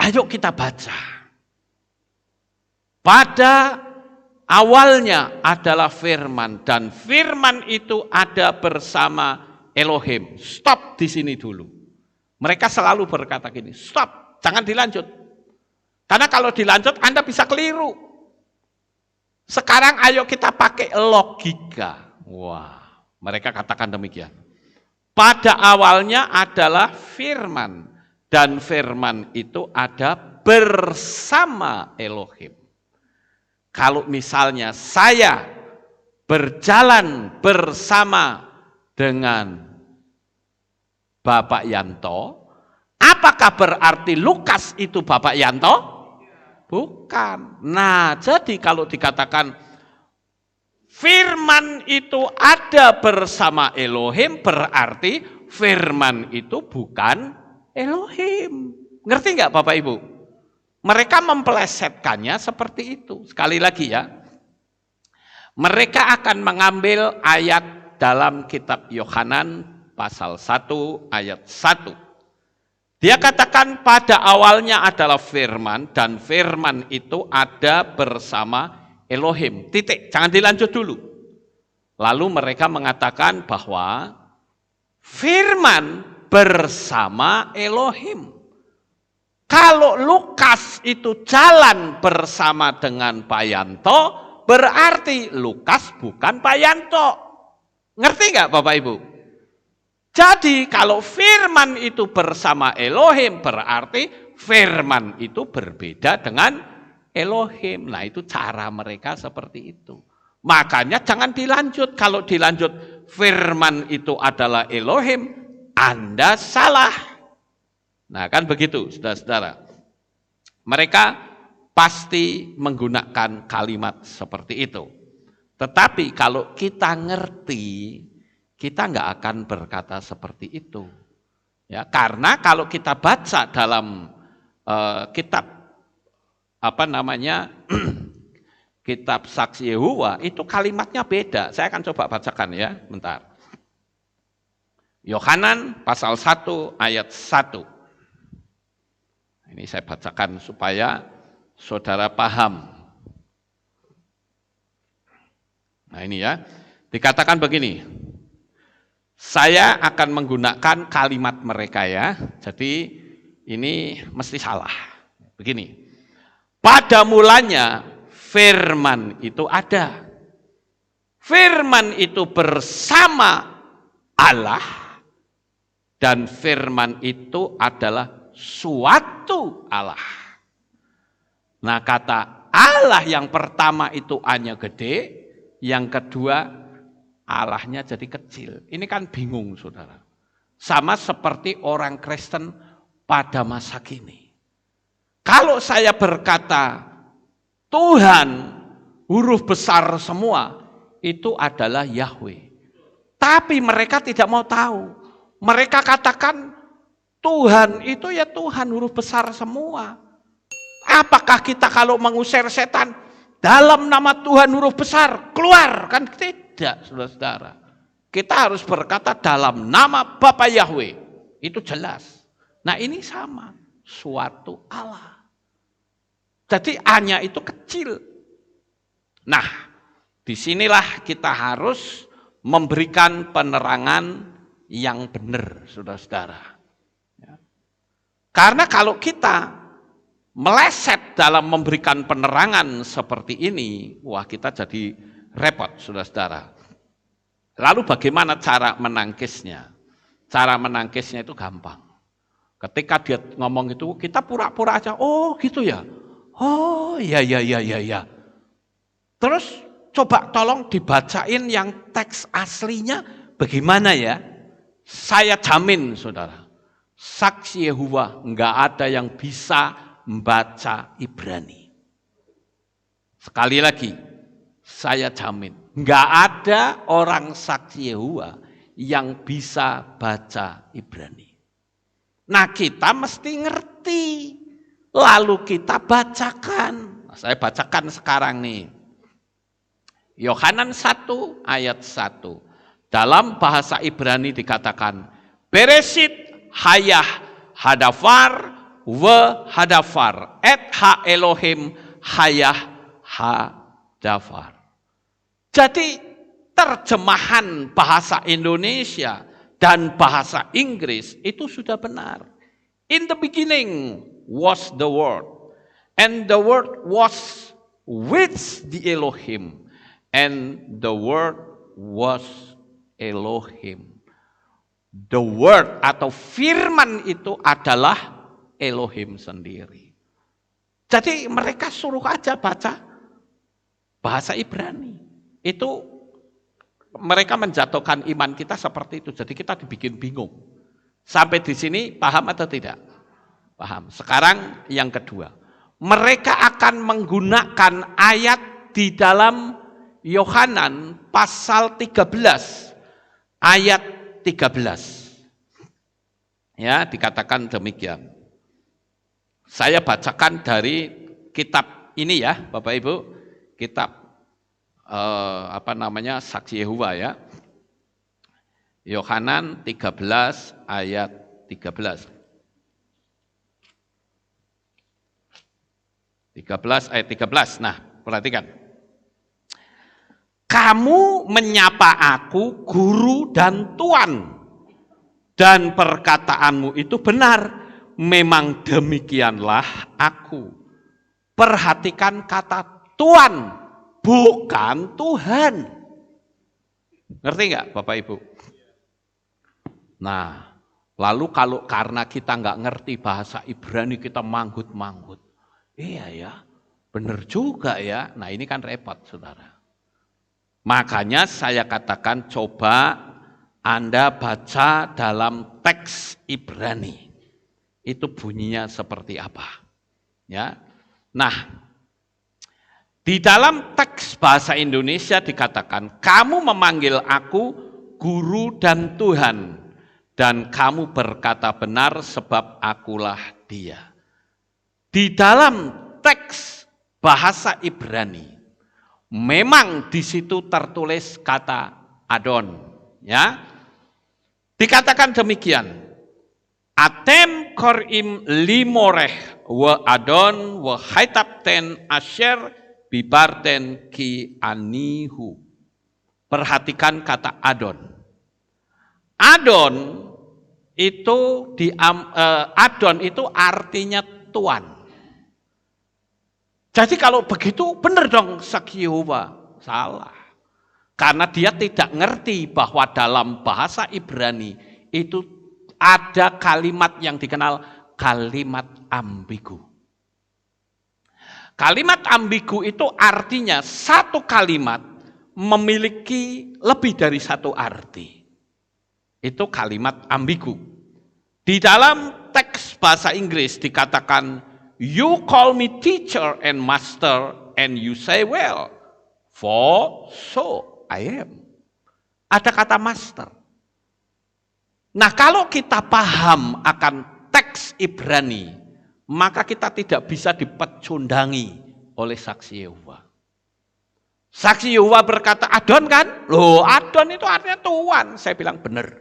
Ayo kita baca. Pada awalnya adalah firman, dan firman itu ada bersama Elohim. Stop di sini dulu. Mereka selalu berkata gini, stop, jangan dilanjut. Karena kalau dilanjut Anda bisa keliru. Sekarang ayo kita pakai logika. Wah, mereka katakan demikian. Pada awalnya adalah firman, dan firman itu ada bersama Elohim. Kalau misalnya saya berjalan bersama dengan Bapak Yanto, apakah berarti Lukas itu Bapak Yanto? Bukan. Nah, jadi kalau dikatakan firman itu ada bersama Elohim, berarti firman itu bukan Elohim. Ngerti nggak Bapak Ibu? Mereka mempelesetkannya seperti itu. Sekali lagi ya, mereka akan mengambil ayat dalam kitab Yohanan pasal 1 ayat 1. Dia katakan pada awalnya adalah firman dan firman itu ada bersama Elohim. Titik, jangan dilanjut dulu. Lalu mereka mengatakan bahwa firman bersama Elohim. Kalau Lukas itu jalan bersama dengan Pak Yanto, berarti Lukas bukan Pak Yanto. Ngerti nggak Bapak Ibu? Jadi kalau firman itu bersama Elohim, berarti firman itu berbeda dengan Elohim. Nah itu cara mereka seperti itu. Makanya jangan dilanjut. Kalau dilanjut firman itu adalah Elohim, Anda salah. Nah kan begitu saudara-saudara. Mereka pasti menggunakan kalimat seperti itu. Tetapi kalau kita ngerti, kita nggak akan berkata seperti itu. Ya, karena kalau kita baca dalam kitab kitab Saksi Yehuwa, itu kalimatnya beda. Saya akan coba bacakan ya, bentar. Yohanan pasal 1 ayat 1. Ini saya bacakan supaya saudara paham. Nah ini ya, dikatakan begini. Saya akan menggunakan kalimat mereka ya, jadi ini mesti salah. Begini, pada mulanya firman itu ada. Firman itu bersama Allah dan firman itu adalah suatu Allah. Nah kata Allah yang pertama itu A-nya gede, yang kedua Allahnya jadi kecil. Ini kan bingung saudara. Sama seperti orang Kristen pada masa kini. Kalau saya berkata Tuhan huruf besar semua, itu adalah Yahweh. Tapi mereka tidak mau tahu. Mereka katakan Tuhan itu ya Tuhan huruf besar semua. Apakah kita kalau mengusir setan dalam nama Tuhan huruf besar keluar? Kan tidak, saudara-saudara. Kita harus berkata dalam nama Bapa Yahweh. Itu jelas. Nah ini sama, suatu Allah. Jadi A-nya itu kecil. Nah, disinilah kita harus memberikan penerangan yang benar, saudara-saudara. Karena kalau kita meleset dalam memberikan penerangan seperti ini, wah kita jadi repot, saudara-saudara. Lalu bagaimana cara menangkisnya? Cara menangkisnya itu gampang. Ketika dia ngomong itu, kita pura-pura aja, oh gitu ya. Oh ya. Terus coba tolong dibacain yang teks aslinya bagaimana ya? Saya jamin saudara, Saksi Yehuwa enggak ada yang bisa membaca Ibrani. Sekali lagi, saya jamin, enggak ada orang Saksi Yehuwa yang bisa baca Ibrani. Nah kita mesti ngerti, lalu kita bacakan. Nah, saya bacakan sekarang nih. Yohanan 1 ayat 1. Dalam bahasa Ibrani dikatakan, Beresit hayah hadafar wa hadafar et ha Elohim hayah hadafar. Jadi terjemahan bahasa Indonesia dan bahasa Inggris itu sudah benar. In the beginning was the Word, and the Word was with the Elohim, and the Word was Elohim. The Word atau firman itu adalah Elohim sendiri. Jadi mereka suruh aja baca bahasa Ibrani. Itu mereka menjatuhkan iman kita seperti itu. Jadi kita dibikin bingung. Sampai di sini paham atau tidak? Paham. Sekarang yang kedua. Mereka akan menggunakan ayat di dalam Yohanan pasal 13 ayat 13. Ya, dikatakan demikian. Saya bacakan dari kitab ini ya, Bapak Ibu, kitab Saksi Yehuwa ya. Yohanan 13 ayat 13. 13 ayat 13. Nah, perhatikan. Kamu menyapa aku guru dan tuan, dan perkataanmu itu benar. Memang demikianlah aku. Perhatikan kata tuan, bukan Tuhan. Ngerti nggak Bapak Ibu? Nah, lalu kalau karena kita nggak ngerti bahasa Ibrani kita manggut-manggut. Iya ya, benar juga ya. Nah ini kan repot saudara. Makanya saya katakan coba Anda baca dalam teks Ibrani. Itu bunyinya seperti apa. Ya. Nah, di dalam teks bahasa Indonesia dikatakan, kamu memanggil aku guru dan Tuhan, dan kamu berkata benar sebab akulah dia. Di dalam teks bahasa Ibrani, memang di situ tertulis kata Adon, ya. Dikatakan demikian. Atem korim limoreh wa Adon wa haitapten asher bibarten ki anihu. Perhatikan kata Adon. Adon itu artinya tuan. Jadi kalau begitu benar dong Saksi Yehuwa. Salah. Karena dia tidak ngerti bahwa dalam bahasa Ibrani itu ada kalimat yang dikenal kalimat ambigu. Kalimat ambigu itu artinya satu kalimat memiliki lebih dari satu arti. Itu kalimat ambigu. Di dalam teks bahasa Inggris dikatakan, you call me teacher and master, and you say well, for so I am. Ada kata master. Nah kalau kita paham akan teks Ibrani, maka kita tidak bisa dipecundangi oleh Saksi Yehuwa. Saksi Yehuwa berkata Adon kan? Loh Adon itu artinya tuan. Saya bilang benar.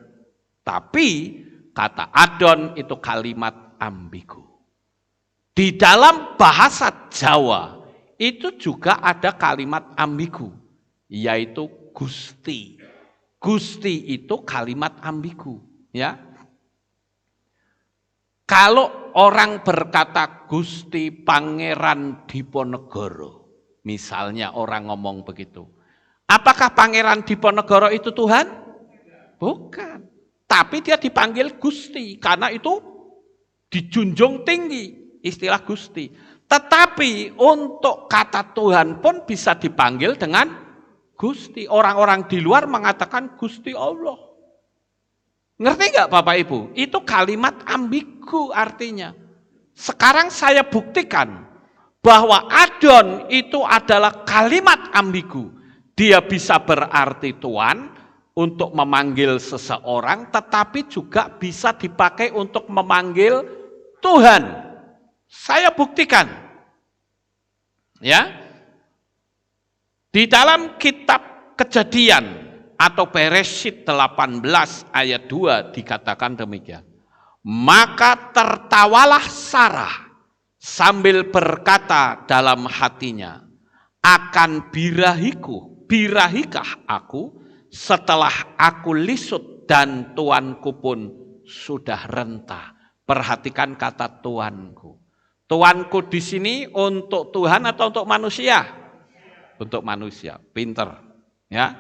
Tapi kata Adon itu kalimat ambigu. Di dalam bahasa Jawa itu juga ada kalimat ambigu, yaitu Gusti. Gusti itu kalimat ambigu, ya. Kalau orang berkata Gusti Pangeran Diponegoro, misalnya orang ngomong begitu, apakah Pangeran Diponegoro itu Tuhan? Bukan. Tapi dia dipanggil Gusti karena itu dijunjung tinggi. Istilah Gusti. Tetapi untuk kata Tuhan pun bisa dipanggil dengan Gusti. Orang-orang di luar mengatakan Gusti Allah. Ngerti nggak Bapak Ibu? Itu kalimat ambigu artinya. Sekarang saya buktikan bahwa Adon itu adalah kalimat ambigu. Dia bisa berarti Tuhan untuk memanggil seseorang, tetapi juga bisa dipakai untuk memanggil Tuhan. Saya buktikan. Ya. Di dalam kitab Kejadian atau Bereshit 18 ayat 2 dikatakan demikian. Maka tertawalah Sarah sambil berkata dalam hatinya, akan birahikah aku setelah aku lisut dan tuanku pun sudah renta. Perhatikan kata tuanku. Tuanku di sini untuk Tuhan atau untuk manusia? Untuk manusia. Pinter. Ya.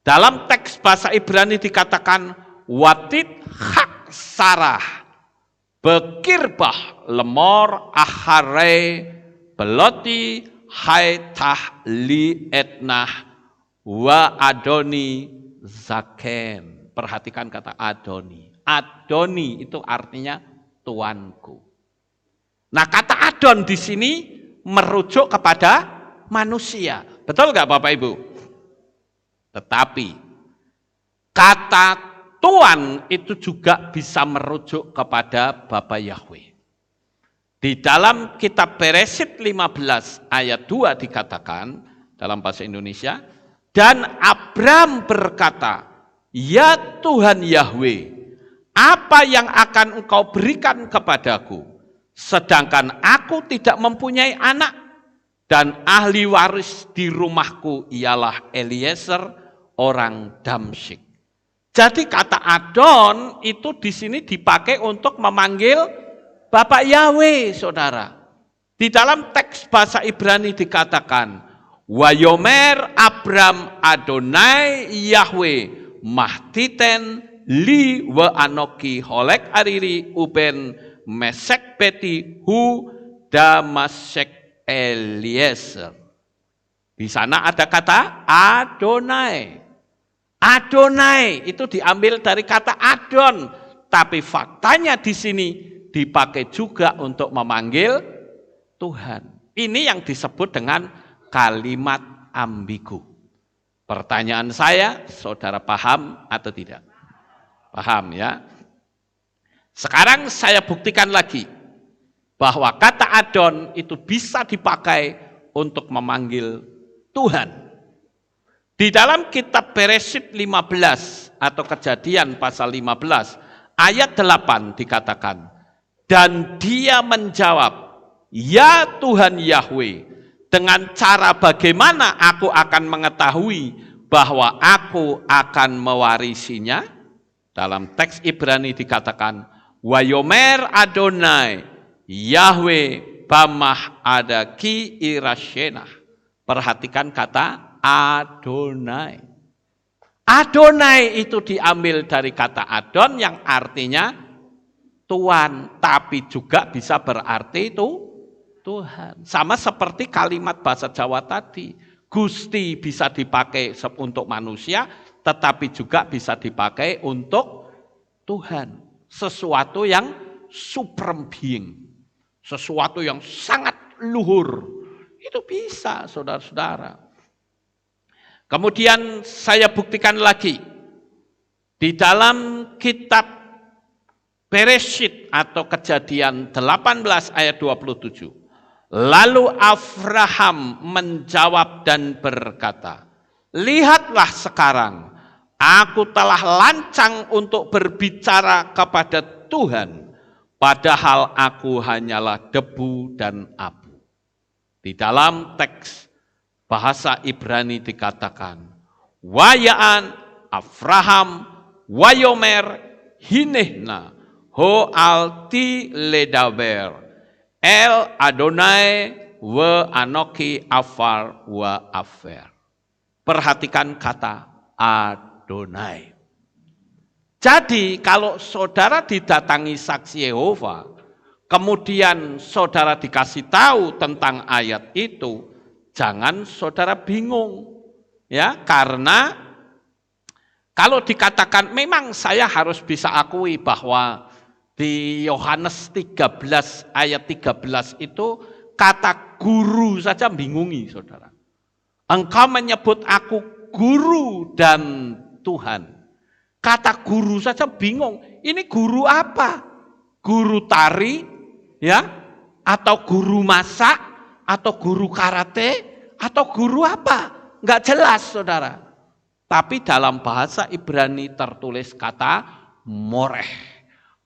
Dalam teks bahasa Ibrani dikatakan watit hak Sarah bekirbah lemor ahare beloti haitah li etnah wa adoni zaken. Perhatikan kata adoni. Adoni itu artinya tuanku. Nah kata Adon di sini merujuk kepada manusia. Betul nggak Bapak Ibu? Tetapi kata Tuhan itu juga bisa merujuk kepada Bapa Yahweh. Di dalam kitab Bereshit 15 ayat 2 dikatakan dalam bahasa Indonesia, dan Abram berkata, "Ya Tuhan Yahweh, apa yang akan Engkau berikan kepadaku, sedangkan aku tidak mempunyai anak, dan ahli waris di rumahku ialah Eliezer orang Damsyik." Jadi kata Adon itu di sini dipakai untuk memanggil Bapak Yahweh, saudara. Di dalam teks bahasa Ibrani dikatakan, Wayomer Abram Adonai Yahweh Mahtiten li wa anoki holek ariri uben mesek beti hu damasek Eliezer. Di sana ada kata Adonai. Adonai itu diambil dari kata Adon, tapi faktanya di sini dipakai juga untuk memanggil Tuhan. Ini yang disebut dengan kalimat ambigu. Pertanyaan saya, saudara paham atau tidak? Paham ya? Sekarang saya buktikan lagi bahwa kata Adon itu bisa dipakai untuk memanggil Tuhan. Di dalam kitab Bereshit 15 atau Kejadian pasal 15 ayat 8 dikatakan, dan dia menjawab, "Ya Tuhan Yahweh, dengan cara bagaimana aku akan mengetahui bahwa aku akan mewarisinya?" Dalam teks Ibrani dikatakan, Wayomer Adonai Yahweh bamah ada ki irashenah. Perhatikan kata Adonai. Adonai itu diambil dari kata Adon yang artinya Tuhan, tapi juga bisa berarti itu Tuhan. Sama seperti kalimat bahasa Jawa tadi, Gusti bisa dipakai untuk manusia, tetapi juga bisa dipakai untuk Tuhan. Sesuatu yang supreme being, sesuatu yang sangat luhur, itu bisa, saudara-saudara. Kemudian saya buktikan lagi, di dalam kitab Bereshit atau Kejadian 18 ayat 27. Lalu Abraham menjawab dan berkata, "Lihatlah sekarang, aku telah lancang untuk berbicara kepada Tuhan, padahal aku hanyalah debu dan abu." Di dalam teks bahasa Ibrani dikatakan, Wayaan Abraham wayomer hinehna ho alti ledaber el Adonai wa anoki afar wa afer. Perhatikan kata Adonai. Jadi kalau saudara didatangi saksi Yehova, kemudian saudara dikasih tahu tentang ayat itu, jangan saudara bingung. Ya, karena kalau dikatakan memang saya harus bisa akui bahwa di Yohanes 13 ayat 13 itu kata guru saja bingungi saudara. Engkau menyebut aku guru dan Tuhan. Kata guru saja bingung. Ini guru apa? Guru tari, ya? Atau guru masak? Atau guru karate? Atau guru apa? Enggak jelas saudara. Tapi dalam bahasa Ibrani tertulis kata moreh.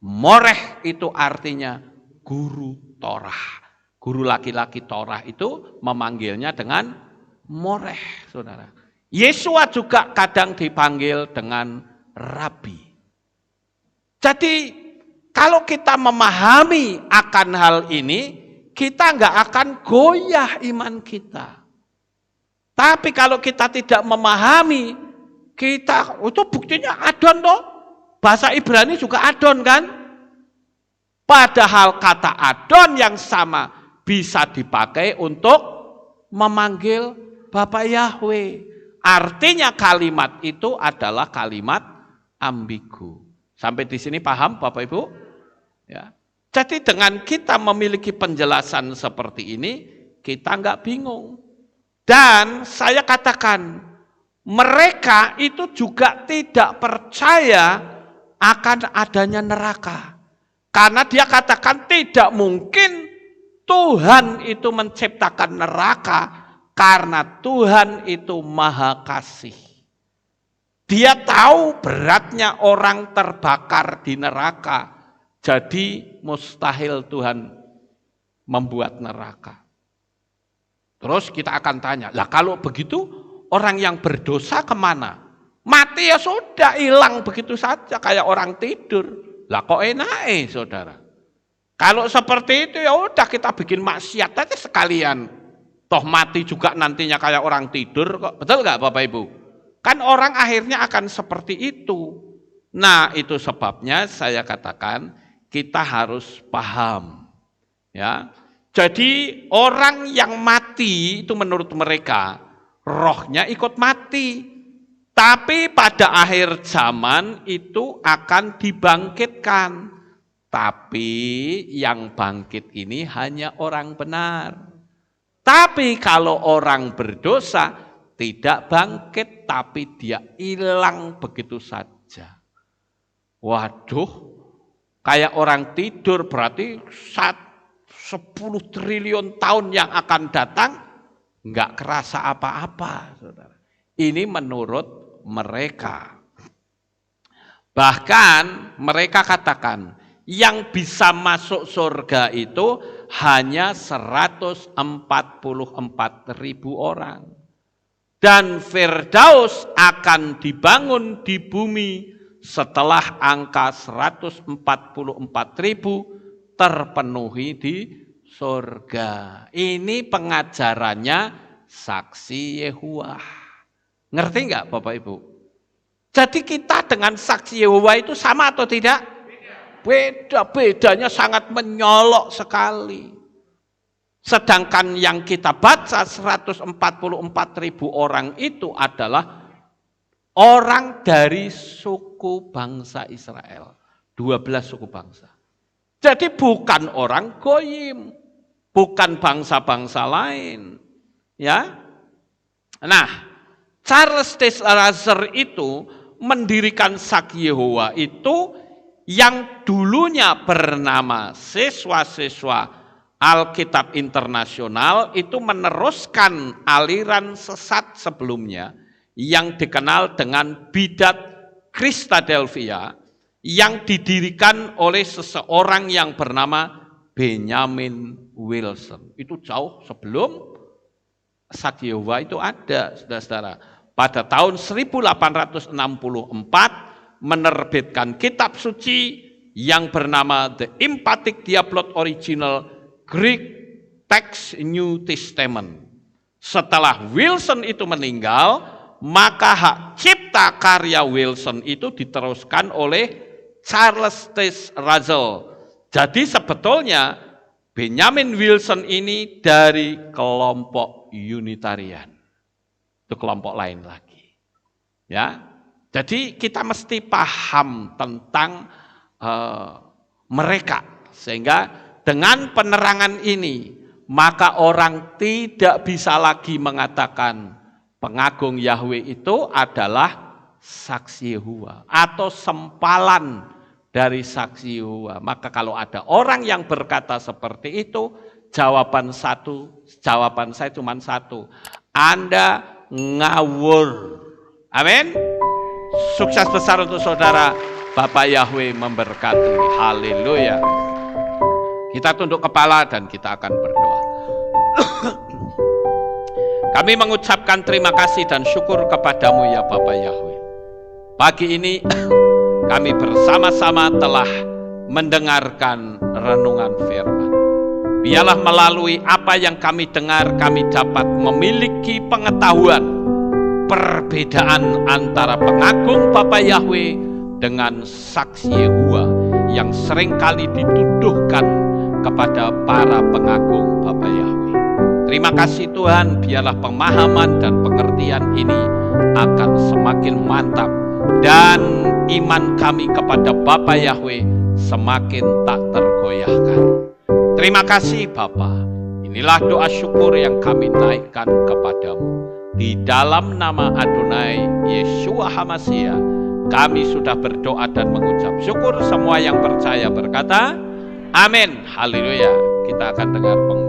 Moreh itu artinya guru Torah. Guru laki-laki Torah itu memanggilnya dengan moreh, saudara. Yesua juga kadang dipanggil dengan rabi. Jadi kalau kita memahami akan hal ini, kita nggak akan goyah iman kita. Tapi kalau kita tidak memahami, kita itu buktinya Adon toh. Bahasa Ibrani juga Adon kan? Padahal kata Adon yang sama bisa dipakai untuk memanggil Bapa Yahweh. Artinya kalimat itu adalah kalimat ambigu. Sampai di sini paham Bapak Ibu? Ya. Jadi dengan kita memiliki penjelasan seperti ini, kita nggak bingung. Dan saya katakan, mereka itu juga tidak percaya akan adanya neraka. Karena dia katakan tidak mungkin Tuhan itu menciptakan neraka, karena Tuhan itu Maha Kasih. Dia tahu beratnya orang terbakar di neraka, jadi mustahil Tuhan membuat neraka. Terus kita akan tanya, lah kalau begitu orang yang berdosa kemana? Mati ya sudah, hilang begitu saja kayak orang tidur. Lah kok enak saudara? Kalau seperti itu ya udah kita bikin maksiat aja sekalian. Toh mati juga nantinya kayak orang tidur kok. Betul nggak Bapak Ibu? Kan orang akhirnya akan seperti itu. Nah itu sebabnya saya katakan kita harus paham. Ya, jadi orang yang mati itu menurut mereka rohnya ikut mati. Tapi pada akhir zaman itu akan dibangkitkan. Tapi yang bangkit ini hanya orang benar. Tapi kalau orang berdosa tidak bangkit, tapi dia hilang begitu saja. Waduh, kayak orang tidur berarti 10 triliun tahun yang akan datang nggak kerasa apa-apa, saudara. Ini menurut mereka. Bahkan mereka katakan yang bisa masuk surga itu hanya 144.000 orang. Dan Firdaus akan dibangun di bumi setelah angka 144.000 terpenuhi di surga. Ini pengajarannya saksi Yehuwa. Ngerti nggak Bapak Ibu? Jadi kita dengan saksi Yehuwa itu sama atau tidak? Beda. Bedanya sangat menyolok sekali. Sedangkan yang kita baca 144.000 orang itu adalah orang dari suku bangsa Israel. 12 suku bangsa. Jadi bukan orang goyim. Bukan bangsa-bangsa lain. Ya. Nah, Charles Taze Russell itu mendirikan Saksi Yehowa itu yang dulunya bernama Siswa-siswa Alkitab Internasional itu meneruskan aliran sesat sebelumnya yang dikenal dengan Bidat Christadelphia yang didirikan oleh seseorang yang bernama Benjamin Wilson. Itu jauh sebelum Saksi Yehowa itu ada, saudara-saudara. Pada tahun 1864 menerbitkan kitab suci yang bernama The Emphatic Diablot Original Greek Text New Testament. Setelah Wilson itu meninggal, maka hak cipta karya Wilson itu diteruskan oleh Charles Taze Russell. Jadi sebetulnya Benjamin Wilson ini dari kelompok Unitarian. Itu kelompok lain lagi. Ya. Jadi kita mesti paham tentang mereka. Sehingga dengan penerangan ini, maka orang tidak bisa lagi mengatakan pengagung Yahweh itu adalah saksi Yehowa atau sempalan dari saksi Yehowa. Maka kalau ada orang yang berkata seperti itu, jawaban saya cuma satu. Anda ngawur. Amin. Sukses besar untuk saudara. Bapak Yahweh memberkati. Haleluya. Kita tunduk kepala dan kita akan berdoa. Kami mengucapkan terima kasih dan syukur kepadamu ya Bapak Yahweh. Pagi ini kami bersama-sama telah mendengarkan renungan firman. Biarlah melalui apa yang kami dengar, kami dapat memiliki pengetahuan perbedaan antara pengagung Bapak Yahweh dengan saksi Yehowa yang seringkali dituduhkan kepada para pengagung Bapak Yahweh. Terima kasih Tuhan, biarlah pemahaman dan pengertian ini akan semakin mantap dan iman kami kepada Bapa Yahweh semakin tak tergoyahkan. Terima kasih Bapa. Inilah doa syukur yang kami naikkan kepadamu. Di dalam nama Adonai Yeshua HaMashiach kami sudah berdoa dan mengucap syukur. Semua yang percaya berkata amin. Haleluya. Kita akan dengar pengumuman.